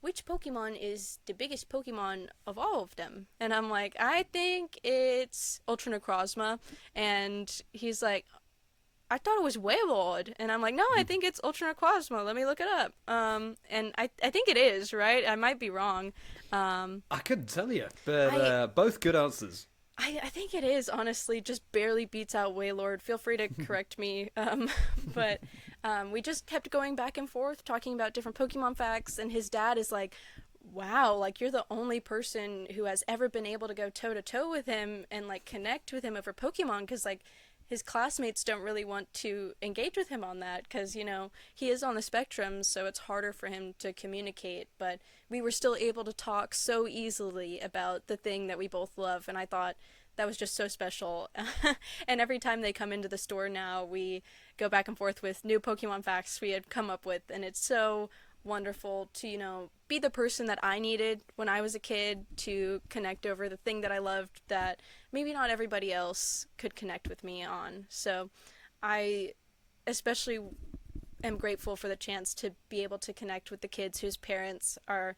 which Pokemon is the biggest Pokemon of all of them? And I'm like, I think it's Ultra Necrozma. And he's like, I thought it was Wailord. And I'm like, no, I think it's Ultra Necrozma. Let me look it up. And I think it is, right? I might be wrong. I couldn't tell you, but both good answers. I think it is, honestly. Just barely beats out Wailord. Feel free to correct me. But we just kept going back and forth, talking about different Pokemon facts, and his dad is like, wow, you're the only person who has ever been able to go toe-to-toe with him and, connect with him over Pokemon, because, his classmates don't really want to engage with him on that because, he is on the spectrum, so it's harder for him to communicate. But we were still able to talk so easily about the thing that we both love, and I thought that was just so special. And every time they come into the store now, we go back and forth with new Pokemon facts we had come up with, and it's so wonderful to, be the person that I needed when I was a kid to connect over the thing that I loved that maybe not everybody else could connect with me on. So I especially am grateful for the chance to be able to connect with the kids whose parents are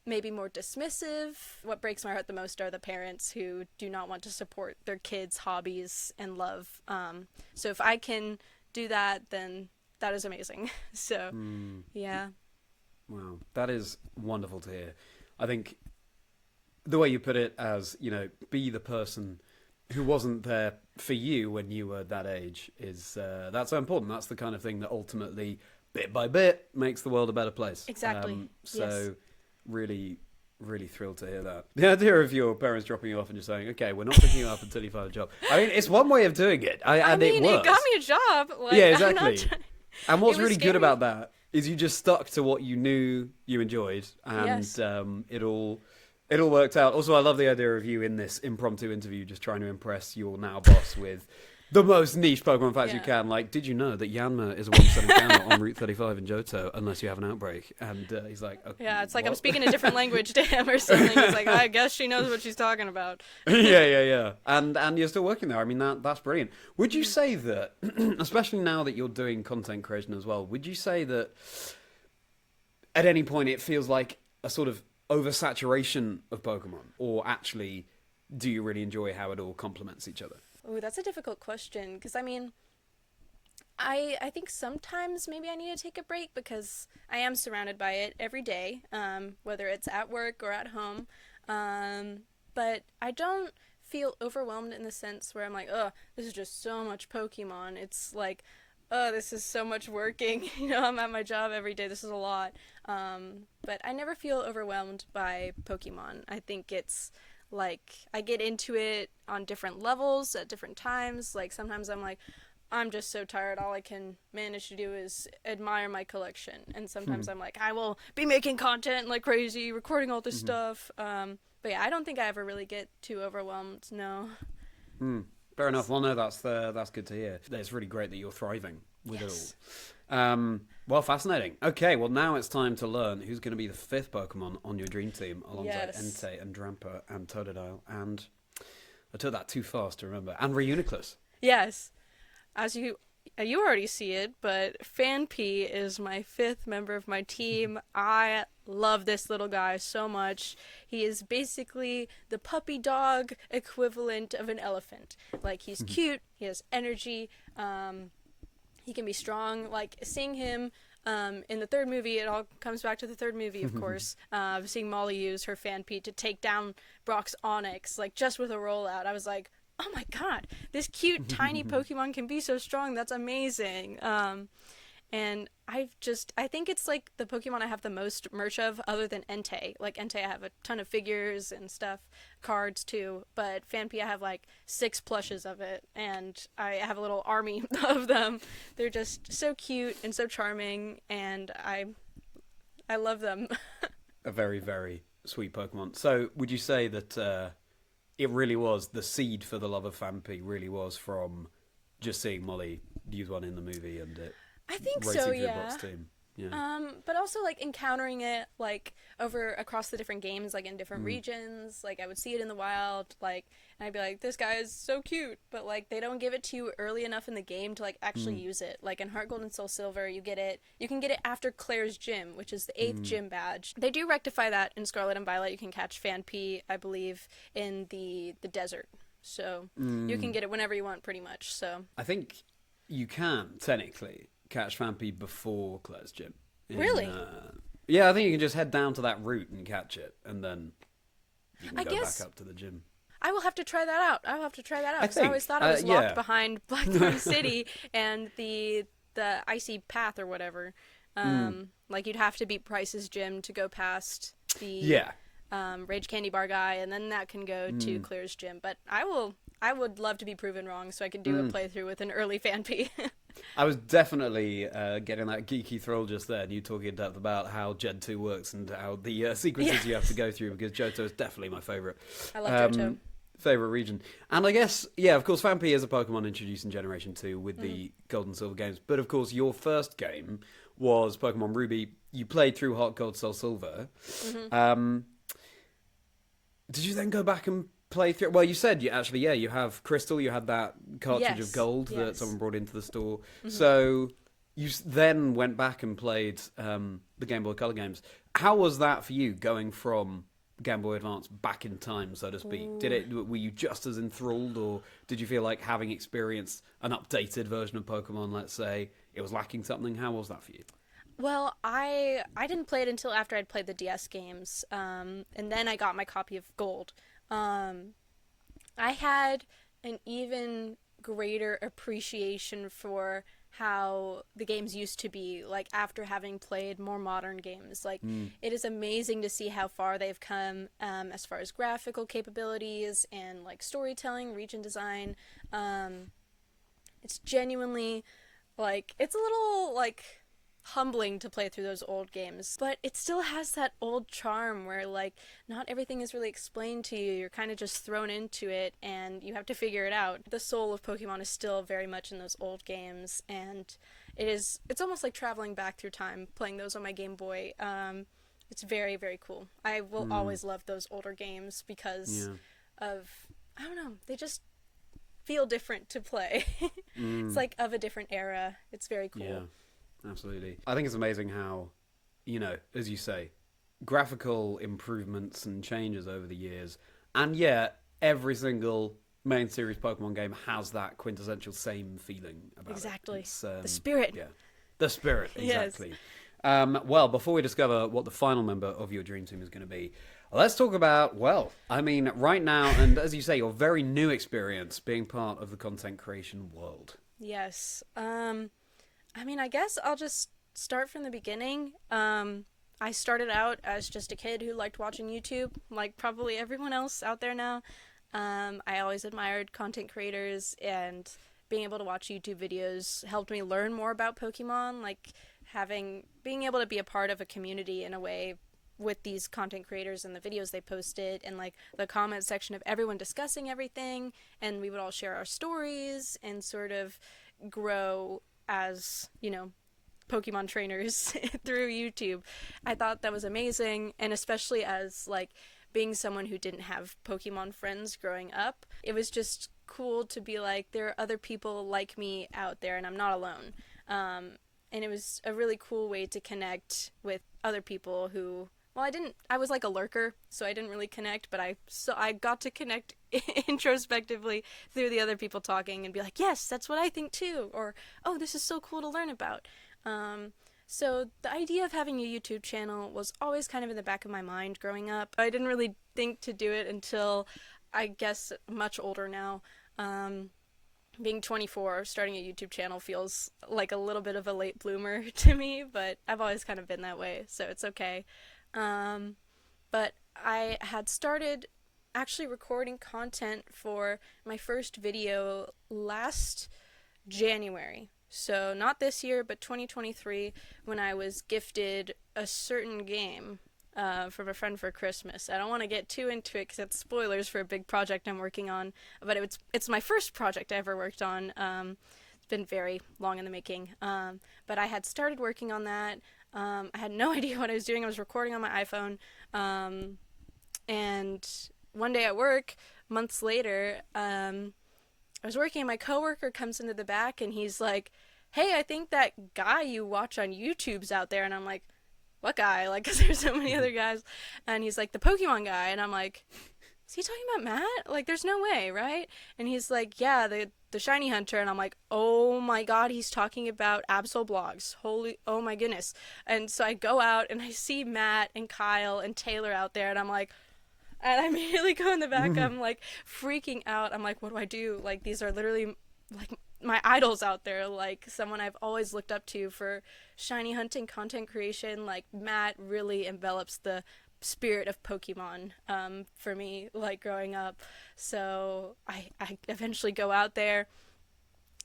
maybe more dismissive. What breaks my heart the most are the parents who do not want to support their kids' hobbies and love. So if I can do that, then that is amazing. So, yeah. Wow, that is wonderful to hear. I think the way you put it as, be the person who wasn't there for you when you were that age is, that's so important. That's the kind of thing that ultimately, bit by bit, makes the world a better place. Exactly. Yes. Really, really thrilled to hear that. The idea of your parents dropping you off and just saying, okay, we're not picking you up until you find a job. I mean, it's one way of doing it. I mean, it works. It got me a job. Yeah, exactly. And what's really scary. good about that is you just stuck to what you knew you enjoyed, and yes. It all It all worked out. Also, I love the idea of you in this impromptu interview just trying to impress your now boss with the most niche Pokemon facts you can. Like, did you know that Yanma is a one-selling counter on Route 35 in Johto unless you have an outbreak? And he's like, okay, yeah, it's like what? I'm speaking a different language to him or something. He's like, I guess she knows what she's talking about. yeah. And you're still working there. I mean, that's brilliant. Would you say that, especially now that you're doing content creation as well, would you say that at any point it feels like a sort of oversaturation of Pokemon? Or actually, do you really enjoy how it all complements each other? Oh, that's a difficult question, because I mean, I think sometimes maybe I need to take a break because I am surrounded by it every day, whether it's at work or at home, but I don't feel overwhelmed in the sense where I'm like, oh, this is just so much Pokemon. It's like, oh, this is so much working. I'm at my job every day. This is a lot. But I never feel overwhelmed by Pokemon. I think it's like I get into it on different levels at different times. Like sometimes I'm like, I'm just so tired. All I can manage to do is admire my collection. And sometimes I'm like, I will be making content like crazy, recording all this stuff. But yeah, I don't think I ever really get too overwhelmed. No. Fair enough. Well, no, that's good to hear. It's really great that you're thriving with it all. Well, fascinating. Okay, well, now it's time to learn who's going to be the fifth Pokemon on your dream team alongside Entei and Drampa and Totodile. And I took that too fast to remember. And Reuniclus. Yes. As you already see it, but Phanpy is my fifth member of my team. I love this little guy so much. He is basically the puppy dog equivalent of an elephant. Like, he's cute, he has energy, he can be strong. Like, seeing him in the third movie, it all comes back to the third movie, of course. Seeing Molly use her Phanpy to take down Brock's Onix, like, just with a rollout, I was like, oh my god, this cute, tiny Pokemon can be so strong. That's amazing. And I think it's like the Pokemon I have the most merch of other than Entei. Like Entei I have a ton of figures and stuff, cards too, but Phanpy I have like 6 plushes of it, and I have a little army of them. They're just so cute and so charming, and I love them. A very, very sweet Pokemon. So would you say that it really was the seed for the love of Phanpy really was from just seeing Molly use one in the movie and it I think racing so, through yeah. Brock's team? Yeah. But also like encountering it like across the different games, like in different regions. Like I would see it in the wild, like, and I'd be like, this guy is so cute, but like they don't give it to you early enough in the game to like actually use it. Like in Heart Gold and Soul Silver, you can get it after Claire's gym, which is the 8th gym badge. They do rectify that in Scarlet and Violet. You can catch Phanpy, I believe, in the desert. So you can get it whenever you want, pretty much. So I think you can technically catch Phanpy before Claire's gym. Really? Yeah, I think you can just head down to that route and catch it, and then you can go back up to the gym. I will have to try that out. Because I always thought it was locked behind Blackthorn City and the icy path or whatever. Like you'd have to beat Price's gym to go past the Rage Candy Bar guy, and then that can go to Claire's gym. But I would love to be proven wrong so I can do a playthrough with an early Phanpy. I was definitely getting that geeky thrill just there, and you talking in depth about how Gen 2 works and how the sequences you have to go through, because Johto is definitely my favourite. I love Johto. Favourite region. And I guess, yeah, of course, Phanpy is a Pokemon introduced in Generation 2 with the Gold and Silver games. But of course, your first game was Pokemon Ruby. You played through Heart Gold, Soul Silver. Did you then go back and play through? Well, you said you have Crystal. You had that cartridge of gold that someone brought into the store. So you then went back and played the Game Boy Color games. How was that for you, going from Game Boy Advance back in time, so to speak? Were you just as enthralled, or did you feel like, having experienced an updated version of Pokemon, let's say, it was lacking something? How was that for you? Well, I didn't play it until after I'd played the DS games, and then I got my copy of Gold. I had an even greater appreciation for how the games used to be, like, after having played more modern games. Like, it is amazing to see how far they've come, as far as graphical capabilities and, like, storytelling, region design. It's genuinely, like, it's a little, like, humbling to play through those old games, but it still has that old charm where like not everything is really explained to you. You're kind of just thrown into it and you have to figure it out. The soul of Pokemon is still very much in those old games, and it's almost like traveling back through time playing those on my Game Boy. It's very, very cool. I will always love those older games because of, I don't know, they just feel different to play. It's like of a different era. It's very cool. Yeah. Absolutely. I think it's amazing how, as you say, graphical improvements and changes over the years, and yet every single main series Pokemon game has that quintessential same feeling about exactly. it. The spirit. Yeah, the spirit, exactly. Yes. Well, before we discover what the final member of your dream team is going to be, let's talk about, right now, and as you say, your very new experience being part of the content creation world. Yes. I guess I'll just start from the beginning. I started out as just a kid who liked watching YouTube, like probably everyone else out there now. I always admired content creators, and being able to watch YouTube videos helped me learn more about Pokemon, like being able to be a part of a community in a way with these content creators and the videos they posted, and like the comment section of everyone discussing everything, and we would all share our stories and sort of grow as, Pokemon trainers through YouTube. I thought that was amazing, and especially as like being someone who didn't have Pokemon friends growing up, it was just cool to be like, there are other people like me out there and I'm not alone. And it was a really cool way to connect with other people who, I was like a lurker, so I didn't really connect, but I got to connect introspectively through the other people talking and be like, yes, that's what I think too, or, oh, this is so cool to learn about. So the idea of having a YouTube channel was always kind of in the back of my mind growing up. I didn't really think to do it until, I guess, much older now. Being 24, starting a YouTube channel feels like a little bit of a late bloomer to me, but I've always kind of been that way, so it's okay. But I had started actually recording content for my first video last January. So not this year, but 2023, when I was gifted a certain game from a friend for Christmas. I don't want to get too into it because it's spoilers for a big project I'm working on, but it's my first project I ever worked on. It's been very long in the making, but I had started working on that. I had no idea what I was doing. I was recording on my iPhone, and one day at work, months later, I was working and my coworker comes into the back and he's like, hey, I think that guy you watch on YouTube's out there. And I'm like, what guy? Like, because there's so many other guys. And he's like, the Pokemon guy. And I'm like, is he talking about Matt? Like, there's no way, right? And he's like, yeah, the shiny hunter. And I'm like, oh my god, he's talking about AbsolBlogs. Oh my goodness. And so I go out and I see Matt and Kyle and Taylor out there. And I'm like, and I immediately go in the back. I'm like freaking out. I'm like, what do I do? Like, these are literally like my idols out there, like someone I've always looked up to for shiny hunting content creation. Like, Matt really envelops the spirit of Pokemon for me, like growing up. So I eventually go out there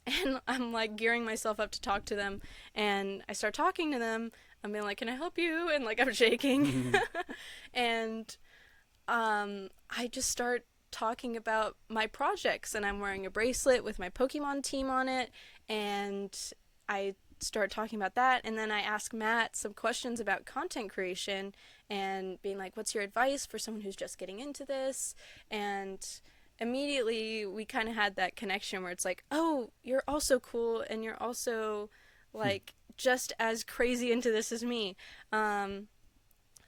and I'm like gearing myself up to talk to them, and I start talking to them. I'm being like, can I help you? And like I'm shaking. And I just start talking about my projects, and I'm wearing a bracelet with my Pokemon team on it, and I start talking about that, and then I ask Matt some questions about content creation and being like, what's your advice for someone who's just getting into this? And immediately we kind of had that connection where it's like, oh, you're also cool, and you're also like just as crazy into this as me.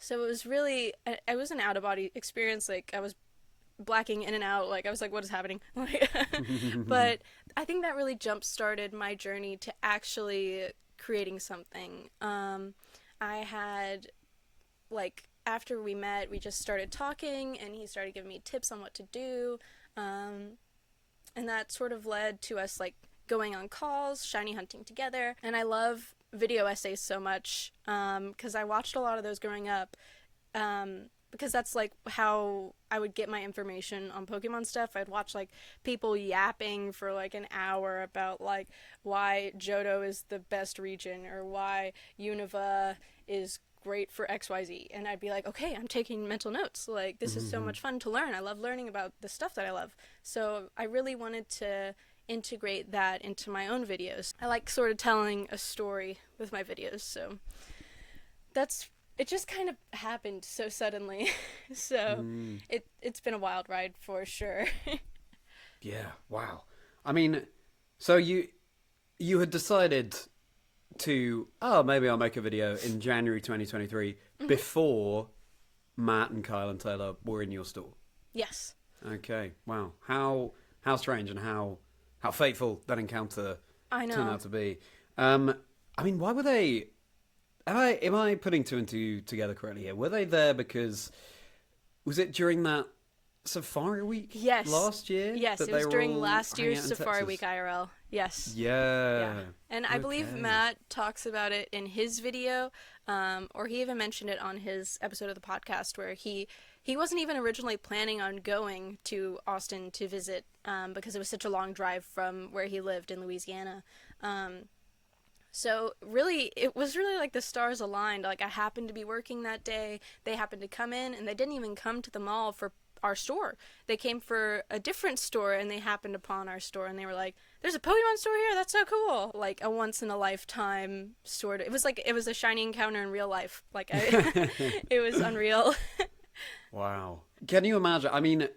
So it was really, it was an out-of-body experience. Like, I was blacking in and out. Like, I was like, what is happening? But I think that really jump-started my journey to actually creating something. I had, like, after we met, we just started talking, and he started giving me tips on what to do. And that sort of led to us, like, going on calls, shiny hunting together. And I love video essays so much because I watched a lot of those growing up, because that's like how I would get my information on Pokemon stuff. I'd watch like people yapping for like an hour about like why Johto is the best region or why Unova is great for XYZ, and I'd be like, okay, I'm taking mental notes. Like, this is so much fun to learn. I love learning about the stuff that I love. So I really wanted to integrate that into my own videos. I like sort of telling a story with my videos, so it just kind of happened so suddenly. So it's been a wild ride for sure. Yeah, wow. I mean, so you had decided to, maybe I'll make a video in January 2023 before Matt and Kyle and Taylor were in your store. Yes. Okay, wow. How strange and how fateful that encounter turned out to be. I mean, why were they... Am I putting two and two together correctly here? Were they there because... Was it during that Safari Week last year? Yes, it was during last year's Safari Week IRL. Yes. Yeah. And I believe Matt talks about it in his video, or he even mentioned it on his episode of the podcast, where he wasn't even originally planning on going to Austin to visit, because it was such a long drive from where he lived in Louisiana. So really, it was really like the stars aligned. Like, I happened to be working that day. They happened to come in, and they didn't even come to the mall for our store. They came for a different store, and they happened upon our store, and they were like, there's a Pokemon store here? That's so cool. Like, a once-in-a-lifetime sort of... It was a shiny encounter in real life. Like, it was unreal. Wow. Can you imagine? I mean,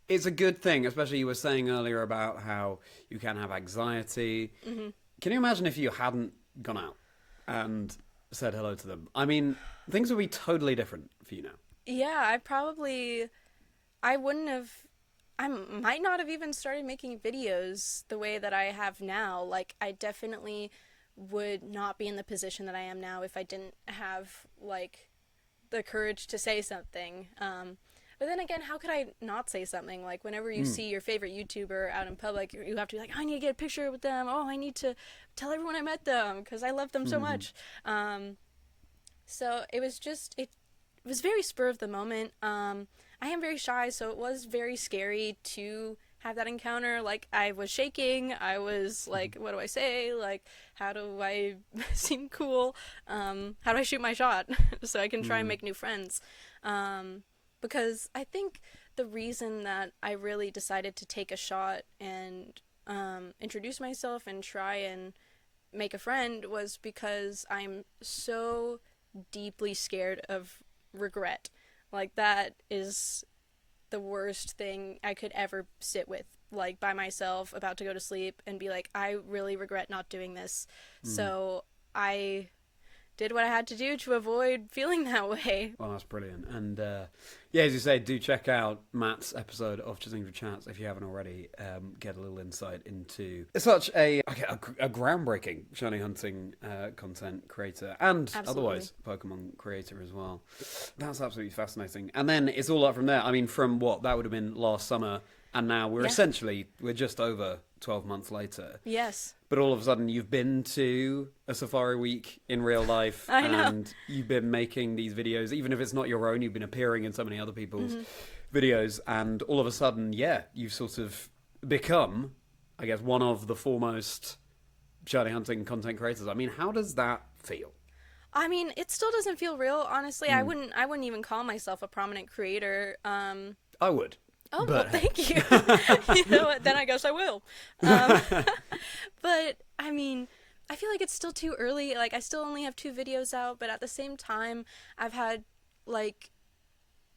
it's a good thing, especially you were saying earlier about how you can have anxiety. Mm-hmm. Can you imagine if you hadn't gone out and said hello to them? I mean, things would be totally different for you now. Yeah, I wouldn't have... I might not have even started making videos the way that I have now. Like, I definitely would not be in the position that I am now if I didn't have, like, the courage to say something. But then again, how could I not say something? Like, whenever you see your favorite YouTuber out in public, you have to be like, I need to get a picture with them. Oh, I need to tell everyone I met them because I love them so much. So it was just, it was very spur of the moment. I am very shy, so it was very scary to have that encounter. Like, I was shaking. I was like, what do I say? Like, how do I seem cool? How do I shoot my shot so I can try and make new friends? Because I think the reason that I really decided to take a shot and introduce myself and try and make a friend was because I'm so deeply scared of regret. Like, that is the worst thing I could ever sit with, like, by myself, about to go to sleep, and be like, I really regret not doing this. So I did what I had to do to avoid feeling that way. Well, that's brilliant. And yeah, as you say, do check out Matt's episode of Chazingdra Chats if you haven't already. Get a little insight into such a groundbreaking shiny hunting content creator and otherwise Pokemon creator as well. That's absolutely fascinating. And then it's all up from there. I mean, from what that would have been last summer, and now we're just over 12 months later. Yes. But all of a sudden, you've been to a Safari Week in real life, and you've been making these videos, even if it's not your own. You've been appearing in so many other people's videos, and all of a sudden, you've sort of become, I guess, one of the foremost shiny hunting content creators. I mean, how does that feel? I mean, it still doesn't feel real, honestly. I wouldn't even call myself a prominent creator. I would. Oh, well, thank you. You know what? Then I guess I will. But, I mean, I feel like it's still too early. Like, I still only have 2 videos out, but at the same time, I've had, like,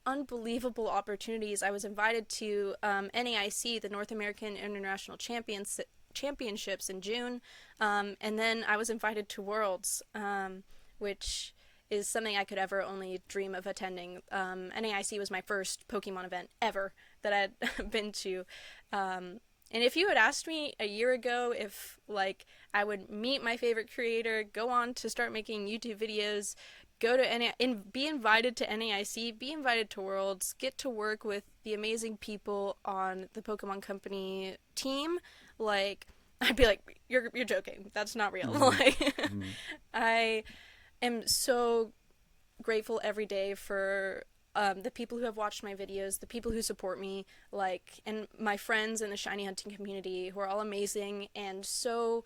unbelievable opportunities. I was invited to NAIC, the North American International Championships in June, and then I was invited to Worlds, which is something I could ever only dream of attending. NAIC was my first Pokemon event ever that I'd been to. And if you had asked me a year ago if, like, I would meet my favorite creator, go on to start making YouTube videos, go to be invited to NAIC, be invited to Worlds, get to work with the amazing people on the Pokemon Company team, like, I'd be like, you're joking. That's not real. I am so grateful every day for the people who have watched my videos, the people who support me, like, and my friends in the shiny hunting community who are all amazing and so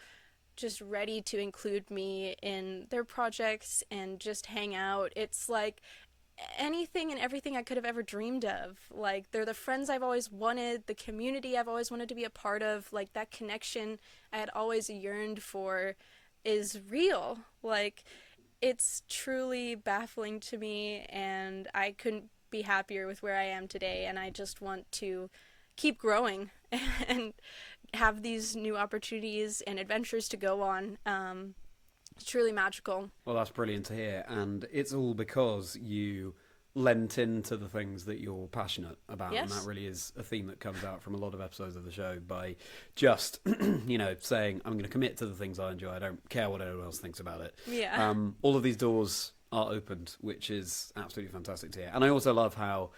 just ready to include me in their projects and just hang out. It's like anything and everything I could have ever dreamed of. Like, they're the friends I've always wanted, the community I've always wanted to be a part of, like, that connection I had always yearned for is real. Like, it's truly baffling to me, and I couldn't be happier with where I am today, and I just want to keep growing and have these new opportunities and adventures to go on. It's truly magical. Well, that's brilliant to hear, and it's all because you lent into the things that you're passionate about, Yes. and that really is a theme that comes out from a lot of episodes of the show by just, saying, I'm going to commit to the things I enjoy. I don't care what anyone else thinks about it. Yeah. All of these doors are opened, which is absolutely fantastic to hear. And I also love how,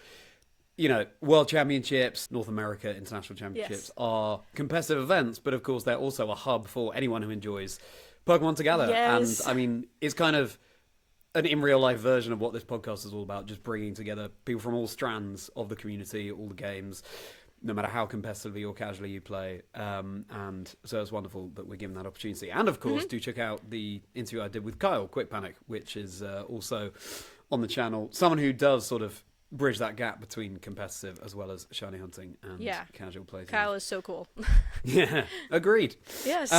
World Championships, North America International Championships are competitive events, but of course they're also a hub for anyone who enjoys Pokemon together. Yes. And I mean, it's kind of an in real life version of what this podcast is all about, just bringing together people from all strands of the community, all the games, no matter how competitively or casually you play. And so it's wonderful that we're given that opportunity. And of course, do check out the interview I did with Kyle, Kwikpanik, which is also on the channel. Someone who does sort of bridge that gap between competitive as well as shiny hunting and casual play. Kyle is so cool. Yeah, agreed. Yes.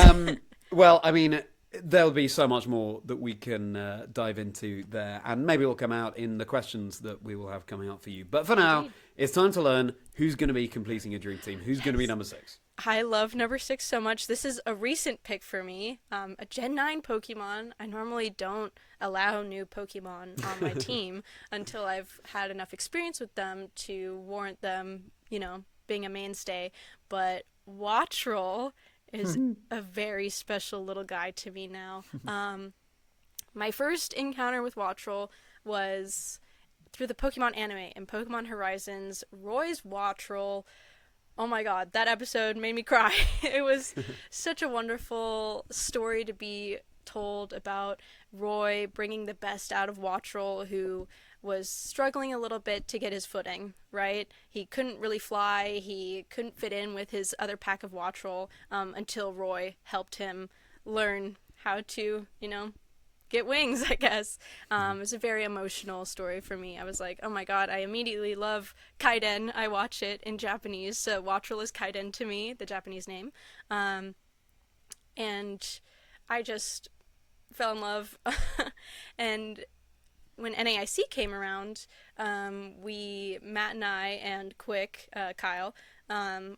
Well, I mean, there'll be so much more that we can dive into there, and maybe it'll come out in the questions that we will have coming up for you. But for now, it's time to learn who's going to be completing a dream team. Who's going to be number 6? I love number 6 so much. This is a recent pick for me. A Gen 9 Pokemon. I normally don't allow new Pokemon on my team until I've had enough experience with them to warrant them, being a mainstay. But Wattrel is a very special little guy to me now. My first encounter with Wattrel was through the Pokemon anime and Pokemon Horizons. Roy's Wattrel, oh my god, that episode made me cry. It was such a wonderful story to be told about Roy bringing the best out of Wattrel, who was struggling a little bit to get his footing, right? He couldn't really fly, he couldn't fit in with his other pack of Wattrel until Roy helped him learn how to, get wings, I guess. It was a very emotional story for me. I was like, oh my god, I immediately love Kaiden. I watch it in Japanese, so Wattrel is Kaiden to me, the Japanese name. And I just fell in love. And when NAIC came around, Matt and I and Kyle,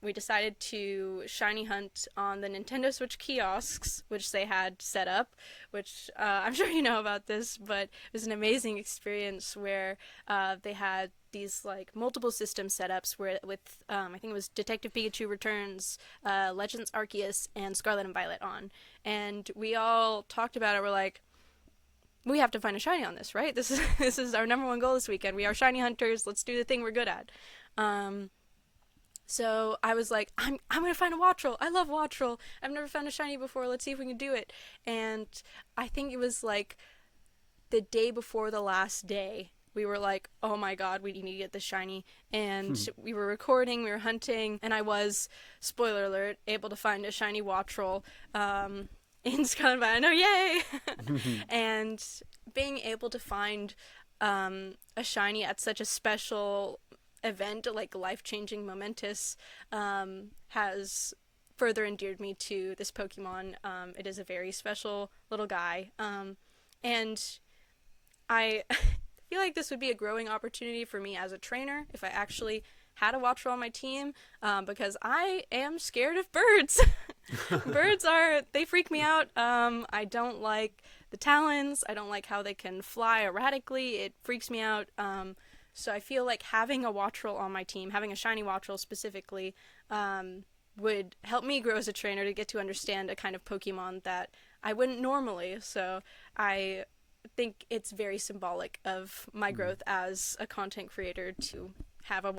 we decided to shiny hunt on the Nintendo Switch kiosks, which they had set up, which I'm sure you know about this, but it was an amazing experience where they had these like multiple system setups with I think it was Detective Pikachu Returns, Legends Arceus, and Scarlet and Violet on, and we all talked about it. We're like, we have to find a shiny on this, right? This is our number one goal this weekend. We are shiny hunters. Let's do the thing we're good at. So I was like, I'm gonna find a Wattrel. I love Wattrel. I've never found a shiny before. Let's see if we can do it. And I think it was like the day before the last day, we were like, oh my god, we need to get this shiny. And we were recording, we were hunting, and I was, spoiler alert, able to find a shiny Wattrel in Scarlet and Violet. Yay! And being able to find a shiny at such a special event, like life-changing, momentous, has further endeared me to this Pokemon. It is a very special little guy. And I feel like this would be a growing opportunity for me as a trainer if I actually had a Wattrel on my team, because I am scared of birds. Birds they freak me out. I don't like the talons. I don't like how they can fly erratically. It freaks me out. So I feel like having a Wattrel on my team, having a shiny Wattrel specifically, would help me grow as a trainer to get to understand a kind of Pokemon that I wouldn't normally. So I think it's very symbolic of my growth as a content creator to have a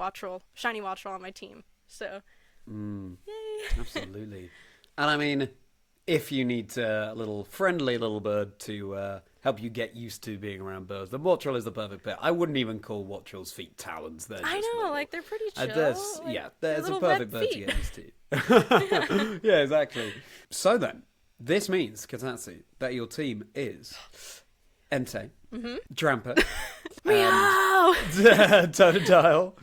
shiny Wattrel on my team. So, yay! Absolutely. And I mean, if you need a little friendly little bird to help you get used to being around birds, then Wattrel is the perfect pet. I wouldn't even call Wattrel's feet talons. They're just little. Like they're pretty chill. There's a little perfect web bird to feet. get used to. Yeah, exactly. So then, this means, Kotatsu, that your team is Entei, Tramper, Meow! Totodile,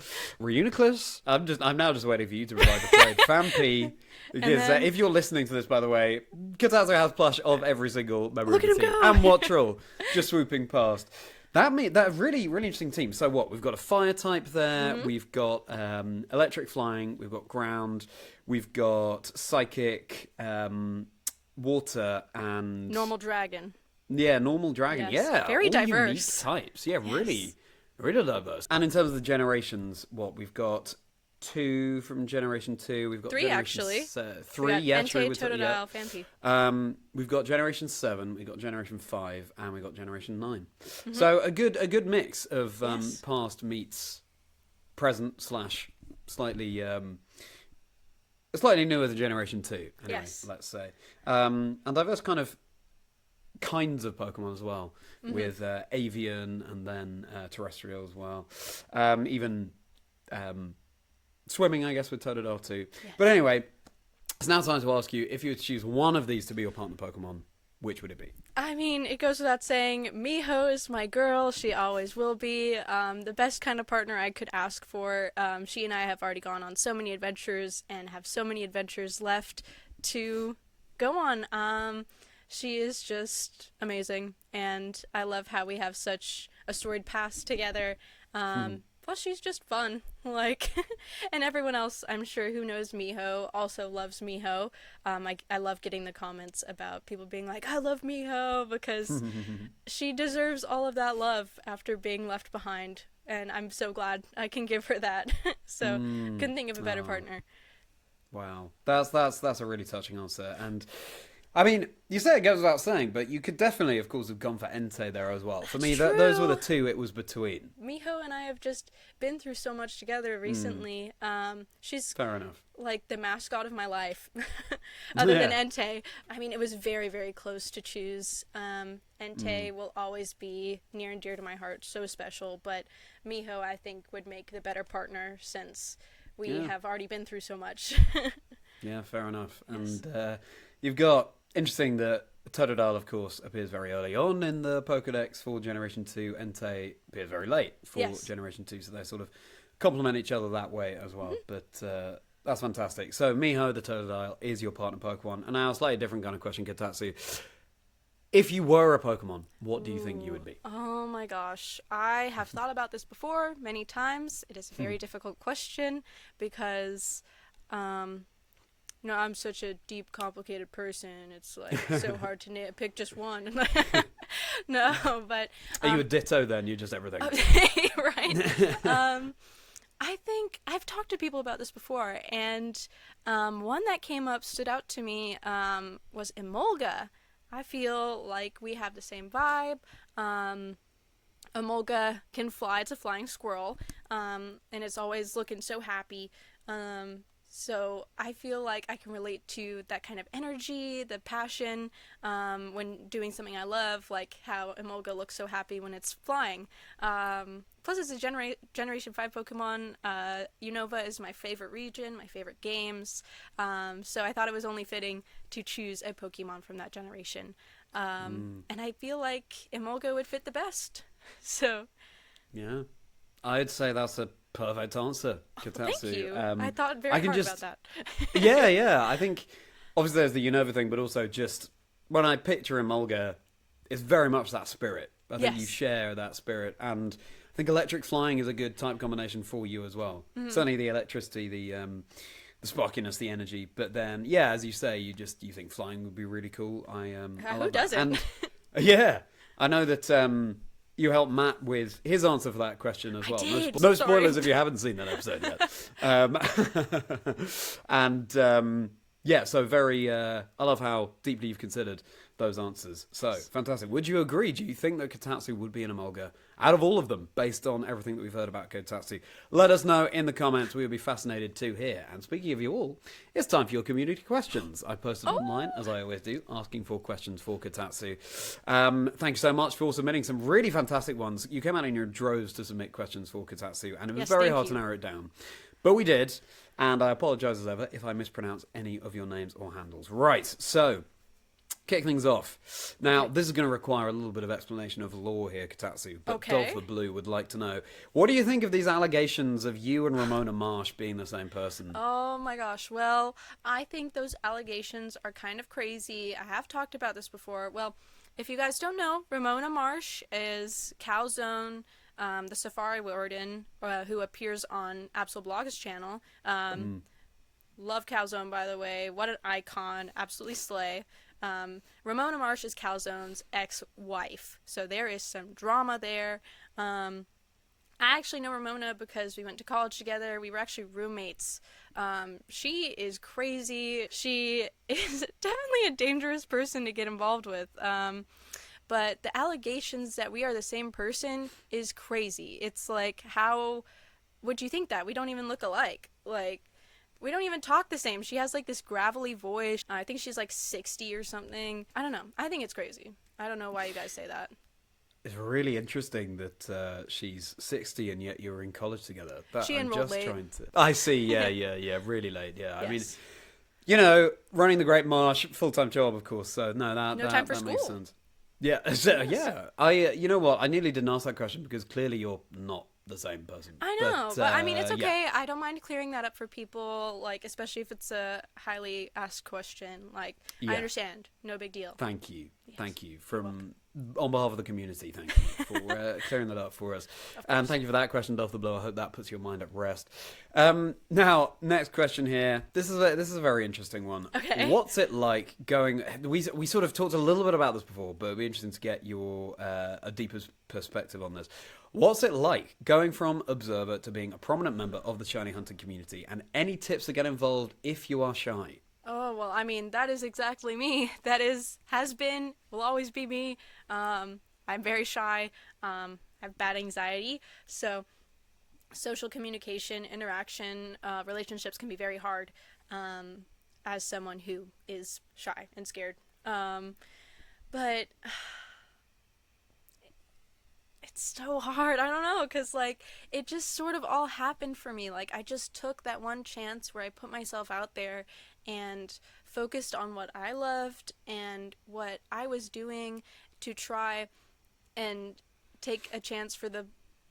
Reuniclus. I'm now just waiting for you to provide the trade. Fampi. Because then- if you're listening to this, by the way, Kotatsu has plush of every single member Look of at the him team. go! And Wattrel just swooping past. That really, really interesting team. So what? We've got a fire type there. We've got electric flying. We've got ground. We've got psychic, water, and... Normal dragon. Yeah, normal dragon. Yes. Yeah. Very all diverse. Unique types. Yeah, really diverse. And in terms of the generations, we've got 2 from Generation 2. We've got 3 Generation actually. 3, we got true. Entei, with- Totodile, Fampi. We've got Generation 7, we've got Generation 5, and we've got Generation 9. So a good mix of Yes. past meets present / slightly newer than Generation 2. Anyway, Yes. let's say. And diverse kinds of Pokemon as well, with avian and then terrestrial as well. Even swimming, I guess, with Totodile too. Yes. But anyway, it's now time to ask you, if you were to choose one of these to be your partner Pokemon, which would it be? I mean, it goes without saying, Mijo is my girl. She always will be. The best kind of partner I could ask for. She and I have already gone on so many adventures and have so many adventures left to go on. She is just amazing, and I love how we have such a storied past together. Plus, she's just fun. And everyone else, I'm sure, who knows Mijo also loves Mijo. I love getting the comments about people being like, I love Mijo, because she deserves all of that love after being left behind. And I'm so glad I can give her that. So, couldn't think of a better partner. Wow, that's a really touching answer. And I mean, you say it goes without saying, but you could definitely, of course, have gone for Entei there as well. For me, those were the two it was between. Mijo and I have just been through so much together recently. She's Fair enough. like the mascot of my life, other than Entei. I mean, it was very, very close to choose. Entei will always be near and dear to my heart, so special. But Mijo, I think, would make the better partner since we have already been through so much. Yeah, fair enough. Yes. And you've got, interesting that Totodile, of course, appears very early on in the Pokedex for Generation 2. Entei appears very late for Generation 2, so they sort of complement each other that way as well. But that's fantastic. So Mijo the Totodile is your partner Pokemon. And now a slightly different kind of question, Kotatsu. If you were a Pokemon, what do you think you would be? Oh my gosh. I have thought about this before many times. It is a very difficult question because, I'm such a deep, complicated person. It's like so hard to pick just one. No, but... Are you a Ditto then? You're just everything. Right. I think I've talked to people about this before, and one that came up, stood out to me, was Emolga. I feel like we have the same vibe. Emolga can fly. It's a flying squirrel, and it's always looking so happy. So I feel like I can relate to that kind of energy, the passion, when doing something I love, like how Emolga looks so happy when it's flying. Plus, it's a Generation 5 Pokemon. Unova is my favorite region, my favorite games. So I thought it was only fitting to choose a Pokemon from that generation. And I feel like Emolga would fit the best. So... Yeah. I'd say that's a perfect answer, Kotatsu. Thank you. I thought very hard about that. yeah. I think, obviously there's the Unova thing, but also just, when I picture Emolga, it's very much that spirit. I think you share that spirit, and I think electric flying is a good type combination for you as well. Certainly the electricity, the sparkiness, the energy, but then, yeah, as you say, you think flying would be really cool. I Who love doesn't? That. And, yeah, I know that... you helped Matt with his answer for that question as well. I did. No Sorry. spoilers if you haven't seen that episode yet. So very... I love how deeply you've considered those answers. So, fantastic. Would you agree? Do you think that Kotatsu would be an Emolga out of all of them, based on everything that we've heard about Kotatsu? Let us know in the comments. We would be fascinated to hear. And speaking of you all, it's time for your community questions. I posted online, as I always do, asking for questions for Kotatsu. Thank you so much for submitting some really fantastic ones. You came out in your droves to submit questions for Kotatsu, and it was very hard to narrow it down. But we did, and I apologise as ever if I mispronounce any of your names or handles. Right, so... kick things off. Now, this is going to require a little bit of explanation of lore here, Kotatsu, but Dolph the Blue would like to know, what do you think of these allegations of you and Ramona Marsh being the same person? Oh my gosh, well, I think those allegations are kind of crazy. I have talked about this before. Well, if you guys don't know, Ramona Marsh is Calzone, the Safari Warden, who appears on AbsolBlogs' channel. Love Calzone, by the way. What an icon. Absolutely slay. Ramona Marsh is Calzone's ex-wife, so there is some drama there. I actually know Ramona because we went to college together. We were actually roommates. She is crazy. She is definitely a dangerous person to get involved with. But the allegations that we are the same person is crazy. It's like, how would you think that? We don't even look alike. Like, we don't even talk the same. She has like this gravelly voice. I think she's like 60 or something. I don't know. I think it's crazy. I don't know why you guys say that. It's really interesting that she's 60 and yet you're in college together. She enrolled late. I see. Yeah. Really late. Yeah. Yes. I mean, you know, running the Great Marsh, full-time job, of course. So no time for school. Makes sense. Yeah. So, yeah. You know what? I nearly didn't ask that question because clearly you're not the same person. I know, but I mean, it's okay. Yeah. I don't mind clearing that up for people, like, especially if it's a highly asked question. Like, I understand. No big deal. Thank you. Yes. Thank you. On behalf of the community, thank you for clearing that up for us. And thank you for that question, Dolph the Blue. I hope that puts your mind at rest. Now, next question here. This is a very interesting one. Okay. What's it like going... We sort of talked a little bit about this before, but it'd be interesting to get your a deeper perspective on this. What's it like going from observer to being a prominent member of the shiny hunting community, and any tips to get involved if you are shy? Oh, well, I mean, that is exactly me. That has been, will always be me. I'm very shy. I have bad anxiety. So social communication, interaction, relationships can be very hard as someone who is shy and scared. But... it's so hard. I don't know, because, like, it just sort of all happened for me. Like, I just took that one chance where I put myself out there and focused on what I loved and what I was doing to try and take a chance for the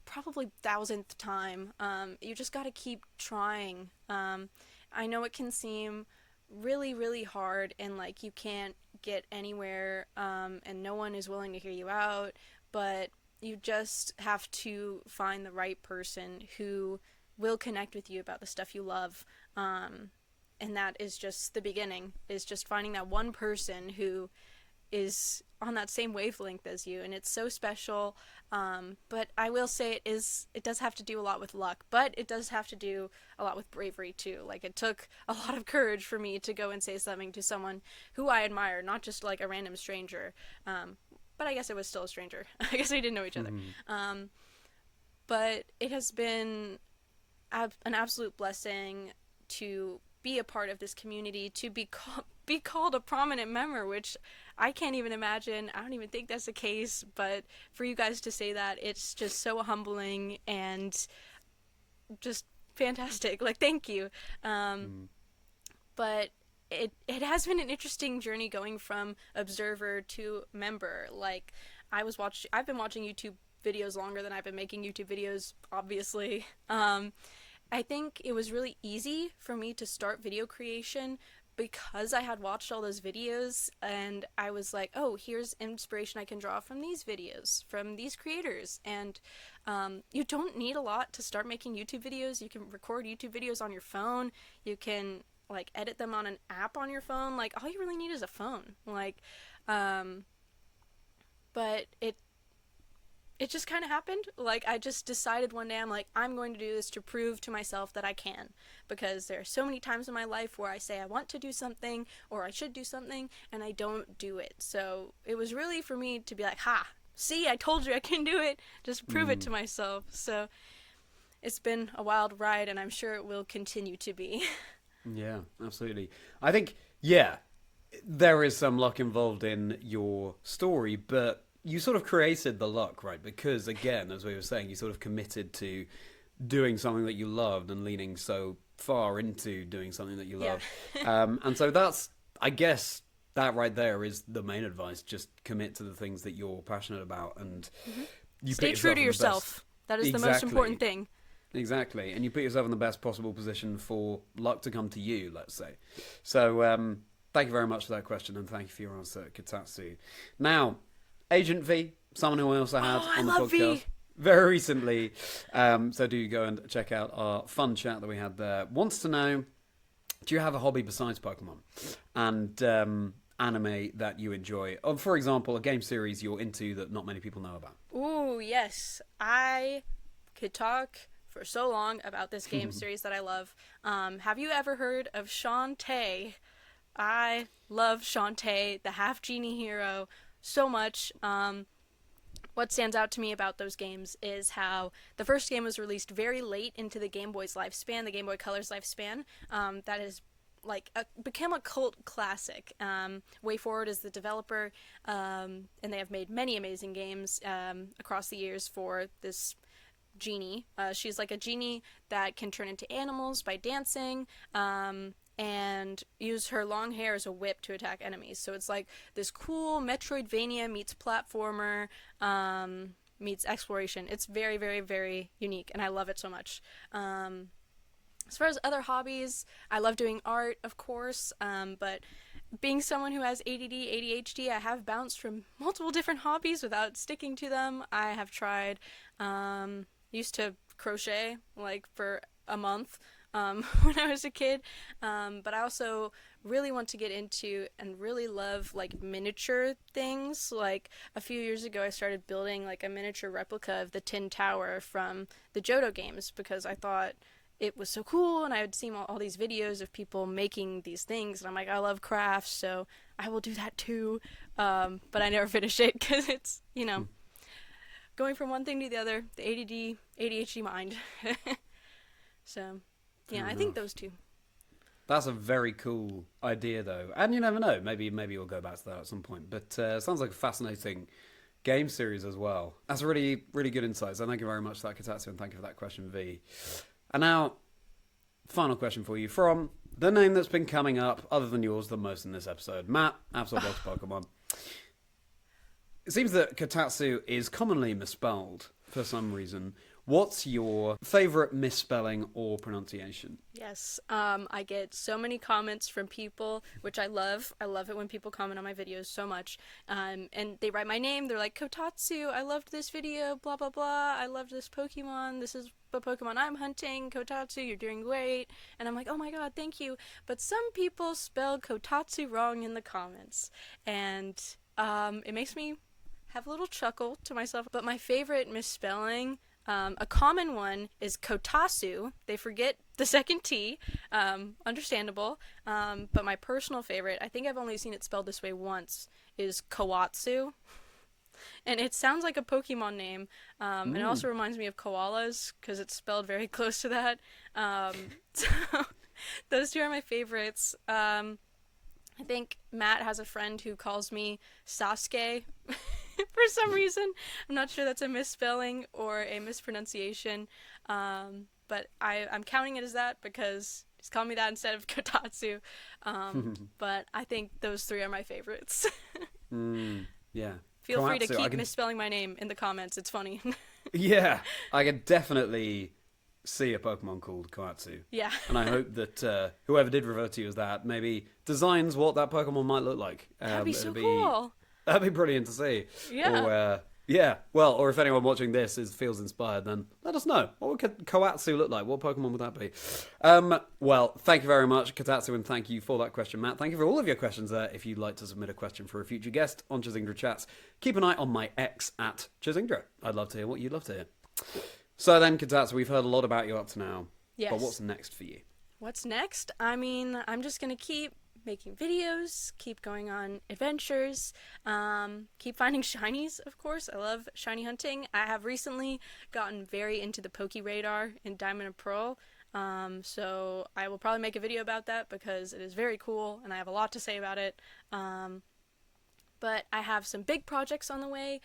probably 1,000th time. You just got to keep trying. I know it can seem really, really hard and like you can't get anywhere and no one is willing to hear you out, but you just have to find the right person who will connect with you about the stuff you love. And that is just the beginning, is just finding that one person who is on that same wavelength as you. And it's so special. But I will say it does have to do a lot with luck, but it does have to do a lot with bravery too. Like, it took a lot of courage for me to go and say something to someone who I admire, not just like a random stranger. But I guess it was still a stranger. I guess we didn't know each other. But it has been an absolute blessing to be a part of this community, to be called a prominent member, which I can't even imagine. I don't even think that's the case. But for you guys to say that, it's just so humbling and just fantastic. Like, thank you. But it has been an interesting journey going from observer to member. Like, I've been watching YouTube videos longer than I've been making YouTube videos, obviously. I think it was really easy for me to start video creation because I had watched all those videos and I was like, oh, here's inspiration I can draw from these videos, from these creators. And you don't need a lot to start making YouTube videos. You can record YouTube videos on your phone. You can like edit them on an app on your phone. Like, all you really need is a phone. Like, but it just kind of happened. Like, I just decided one day, I'm like, I'm going to do this to prove to myself that I can. Because there are so many times in my life where I say I want to do something, or I should do something, and I don't do it. So it was really for me to be like, ha, see, I told you I can do it. Just prove it to myself. So it's been a wild ride, and I'm sure it will continue to be. Yeah, absolutely. I think, yeah, there is some luck involved in your story, but you sort of created the luck, right? Because, again, as we were saying, you sort of committed to doing something that you loved and leaning so far into doing something that you love. And so that's, I guess, that right there is the main advice. Just commit to the things that you're passionate about, and you Stay true to yourself. That is the most important thing. Exactly. And you put yourself in the best possible position for luck to come to you, let's say. So, thank you very much for that question, and thank you for your answer, Kotatsu. Now, Agent V, someone who I also had on the podcast very recently. So do go and check out our fun chat that we had there. Wants to know, do you have a hobby besides Pokemon? And anime that you enjoy? Or, for example, a game series you're into that not many people know about. Ooh, yes. I could talk for so long about this game series that I love. Have you ever heard of Shantae? I love Shantae, the half-genie hero, so much. What stands out to me about those games is how the first game was released very late into the Game Boy's lifespan, the Game Boy Color's lifespan. That is became a cult classic. WayForward is the developer, and they have made many amazing games across the years for this genie. She's like a genie that can turn into animals by dancing, and use her long hair as a whip to attack enemies. So it's like this cool Metroidvania meets platformer, meets exploration. It's very, very, very unique, and I love it so much. As far as other hobbies, I love doing art, of course, but being someone who has ADD, ADHD, I have bounced from multiple different hobbies without sticking to them. I have tried, used to crochet, like, for a month, when I was a kid, but I also really want to get into and really love, like, miniature things. Like, a few years ago I started building, like, a miniature replica of the Tin Tower from the Johto games, because I thought it was so cool, and I had seen all these videos of people making these things, and I'm like, I love crafts, so I will do that too, but I never finish it, because it's, going from one thing to the other, the ADD, ADHD mind. So, yeah, I think those two. That's a very cool idea, though. And you never know. Maybe we'll go back to that at some point. But it sounds like a fascinating game series as well. That's really, really good insight. So thank you very much for that, Kotatsu, and thank you for that question, V. And now, final question for you from the name that's been coming up, other than yours, the most in this episode. Matt, AbsolBlogsPokemon. It seems that Kotatsu is commonly misspelled for some reason. What's your favourite misspelling or pronunciation? Yes, I get so many comments from people, which I love. I love it when people comment on my videos so much. And they write my name. They're like, Kotatsu, I loved this video, blah, blah, blah. I loved this Pokemon. This is the Pokemon I'm hunting. Kotatsu, you're doing great. And I'm like, oh my god, thank you. But some people spell Kotatsu wrong in the comments. And it makes me have a little chuckle to myself. But my favorite misspelling, a common one, is Kotatsu. They forget the second T. Understandable. But my personal favorite, I think I've only seen it spelled this way once, is Kawatsu. And it sounds like a Pokemon name. And it also reminds me of koalas, because it's spelled very close to that. So those two are my favorites. I think Matt has a friend who calls me Sasuke for some reason. I'm not sure that's a misspelling or a mispronunciation, but I'm counting it as that because he's calling me that instead of Kotatsu. But I think those three are my favorites. Yeah. Feel free to keep misspelling my name in the comments. It's funny. Yeah, I can definitely see a Pokemon called Kotatsu. Yeah. And I hope that whoever did refer to you as that maybe designs what that Pokemon might look like. That'd be so cool. That'd be brilliant to see. Yeah. Or Yeah, well, or if anyone watching this feels inspired, then let us know. What would Kotatsu look like? What Pokemon would that be? Well, thank you very much, Kotatsu, and thank you for that question, Matt. Thank you for all of your questions there. If you'd like to submit a question for a future guest on Chazingdra Chats, keep an eye on my X at Chazingdra. I'd love to hear what you'd love to hear. So then, Kotatsu, we've heard a lot about you up to now. Yes. But what's next for you? What's next? I mean, I'm just going to keep making videos, keep going on adventures, keep finding shinies, of course. I love shiny hunting. I have recently gotten very into the Poke Radar in Diamond and Pearl, so I will probably make a video about that because it is very cool and I have a lot to say about it. But I have some big projects on the way.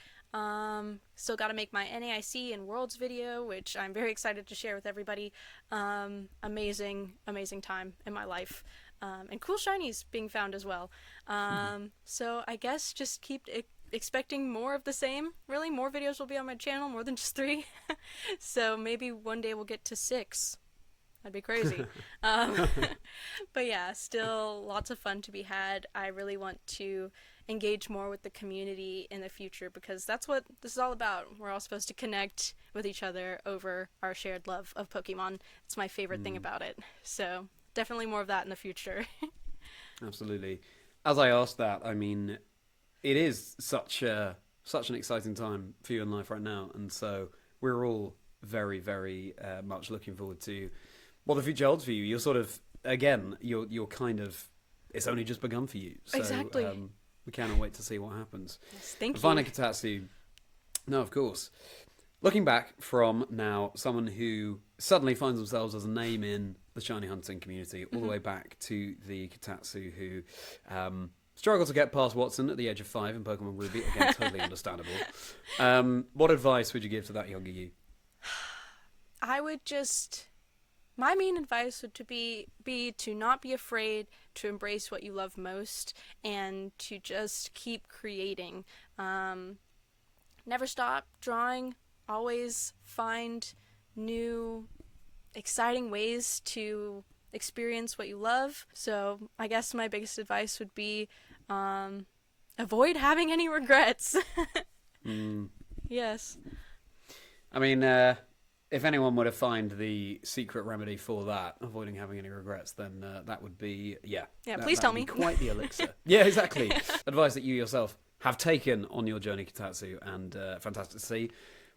Still got to make my NAIC and Worlds video, which I'm very excited to share with everybody. Amazing time in my life. And cool shinies being found as well. So I guess just keep expecting more of the same. Really, more videos will be on my channel, more than just 3. So maybe one day we'll get to 6. That'd be crazy. But yeah, still lots of fun to be had. I really want to engage more with the community in the future because that's what this is all about. We're all supposed to connect with each other over our shared love of Pokemon. It's my favorite thing about it. So definitely more of that in the future. Absolutely. As I asked that, I mean, it is such an exciting time for you in life right now, and so we're all very, very much looking forward to what the future holds for you. You're sort of, again, you're kind of, it's only just begun for you. So, exactly. We cannot wait to see what happens. Yes, thank you. Finally, Kotatsu. No, of course. Looking back from now, someone who suddenly finds themselves as a name in the shiny hunting community, all the way back to the Kotatsu who struggled to get past Watson at the age of 5 in Pokemon Ruby. Again, totally understandable. What advice would you give to that younger you? My main advice would be to not be afraid to embrace what you love most and to just keep creating. Never stop drawing. Always find new, exciting ways to experience what you love. So I guess my biggest advice would be avoid having any regrets. Yes. I mean, if anyone were to find the secret remedy for that, avoiding having any regrets, then that would be, Yeah, please tell me. Quite the elixir. Yeah, exactly. Advice that you yourself have taken on your journey, Kotatsu, and fantastic to see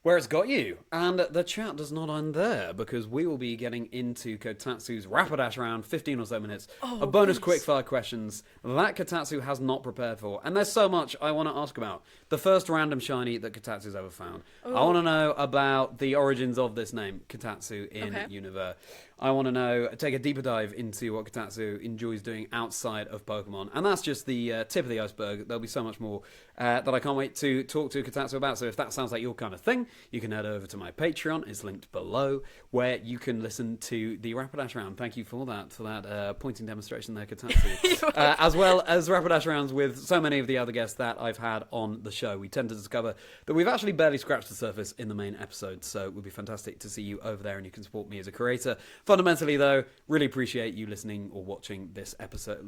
where it's got you. And the chat does not end there, because we will be getting into Kotatsu's Rapidash round, 15 or so minutes, of bonus quickfire questions that Kotatsu has not prepared for. And there's so much I want to ask about. The first random shiny that Kotatsu's ever found. I want to know about the origins of this name, Kotatsu In Unova. I want to take a deeper dive into what Kotatsu enjoys doing outside of Pokemon. And that's just the tip of the iceberg. There'll be so much more that I can't wait to talk to Kotatsu about. So if that sounds like your kind of thing, you can head over to my Patreon. It's linked below, where you can listen to the Rapidash round. Thank you for that pointing demonstration there, Kotatsu. As well as Rapidash rounds with so many of the other guests that I've had on the show. We tend to discover that we've actually barely scratched the surface in the main episode. So it would be fantastic to see you over there, and you can support me as a creator. Fundamentally, though, really appreciate you listening or watching this episode,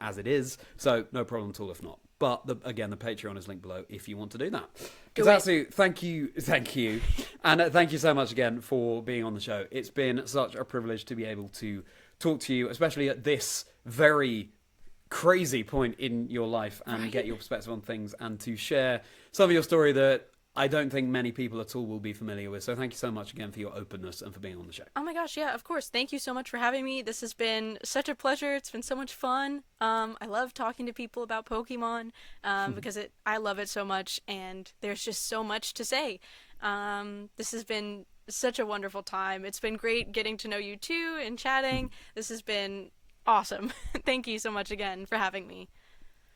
as it is. So no problem at all if not. But again, the Patreon is linked below if you want to do that. Kotatsu, thank you, and thank you so much again for being on the show. It's been such a privilege to be able to talk to you, especially at this very crazy point in your life, and get your perspective on things, and to share some of your story that I don't think many people at all will be familiar with. So thank you so much again for your openness and for being on the show. Oh my gosh, yeah, of course. Thank you so much for having me. This has been such a pleasure. It's been so much fun. I love talking to people about Pokemon because I love it so much, and there's just so much to say. This has been such a wonderful time. It's been great getting to know you too and chatting. This has been awesome. Thank you so much again for having me.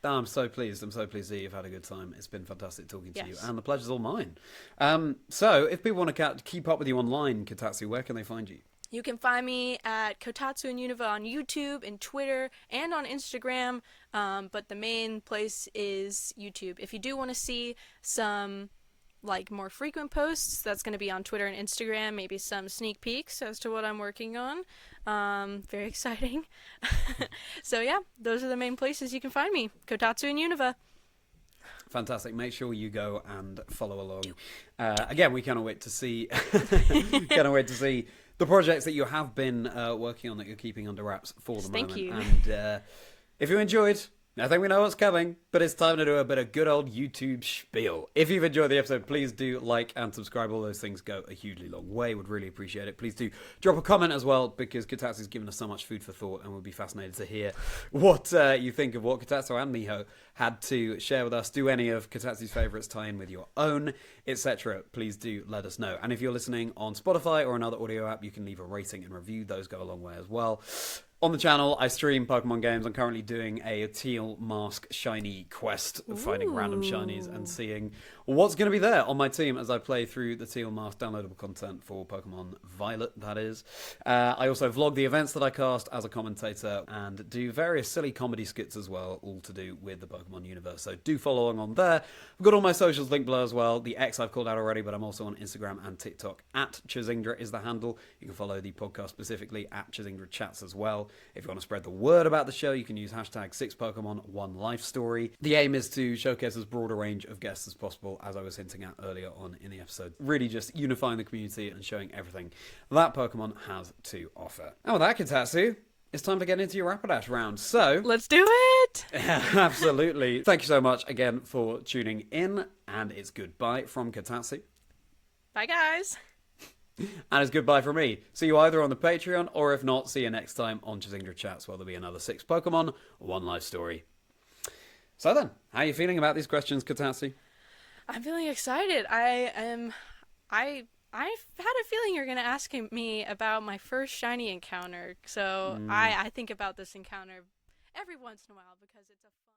Oh, I'm so pleased that you've had a good time. It's been fantastic talking to you, and the pleasure's all mine. So, if people want to keep up with you online, Kotatsu, where can they find you? You can find me at Kotatsu In Unova on YouTube and Twitter and on Instagram, but the main place is YouTube. If you do want to see some more frequent posts, that's going to be on Twitter and Instagram, maybe some sneak peeks as to what I'm working on. Very exciting. So yeah, those are the main places you can find me. Kotatsu In Unova. Fantastic. Make sure you go and follow along. Again, we cannot wait to see the projects that you have been working on that you're keeping under wraps for the moment. Thank you. And if you enjoyed, I think we know what's coming, but it's time to do a bit of good old YouTube spiel. If you've enjoyed the episode, please do like and subscribe. All those things go a hugely long way. Would really appreciate it. Please do drop a comment as well, because Kotatsu's given us so much food for thought, and we'll be fascinated to hear what you think of what Kotatsu and Mijo had to share with us. Do any of Kotatsu's favourites tie in with your own, etc.? Please do let us know. And if you're listening on Spotify or another audio app, you can leave a rating and review. Those go a long way as well. On the channel, I stream Pokemon games. I'm currently doing a teal mask shiny quest of finding random shinies and seeing what's going to be there on my team as I play through the teal mask downloadable content for Pokemon Violet, that is. I also vlog the events that I cast as a commentator and do various silly comedy skits as well, all to do with the Pokemon universe. So do follow along on there. I've got all my socials linked below as well. The X I've called out already, but I'm also on Instagram and TikTok. At Chazingdra is the handle. You can follow the podcast specifically at Chazingdra Chats as well. If you want to spread the word about the show, you can use hashtag 6Pokemon 1 Life Story. The aim is to showcase as broad a range of guests as possible, as I was hinting at earlier on in the episode. Really just unifying the community and showing everything that Pokemon has to offer. And with that, Kotatsu, it's time to get into your Rapidash round. So Let's do it! absolutely. Thank you so much again for tuning in, and it's goodbye from Kotatsu. Bye, guys. And it's goodbye from me. See you either on the Patreon, or if not, see you next time on Chazingdra Chats, where there'll be another 6 Pokemon, 1 life story. So then, how are you feeling about these questions, Kotatsu? I'm feeling excited. I've had a feeling you're going to ask me about my first shiny encounter. So I think about this encounter every once in a while because it's a fun...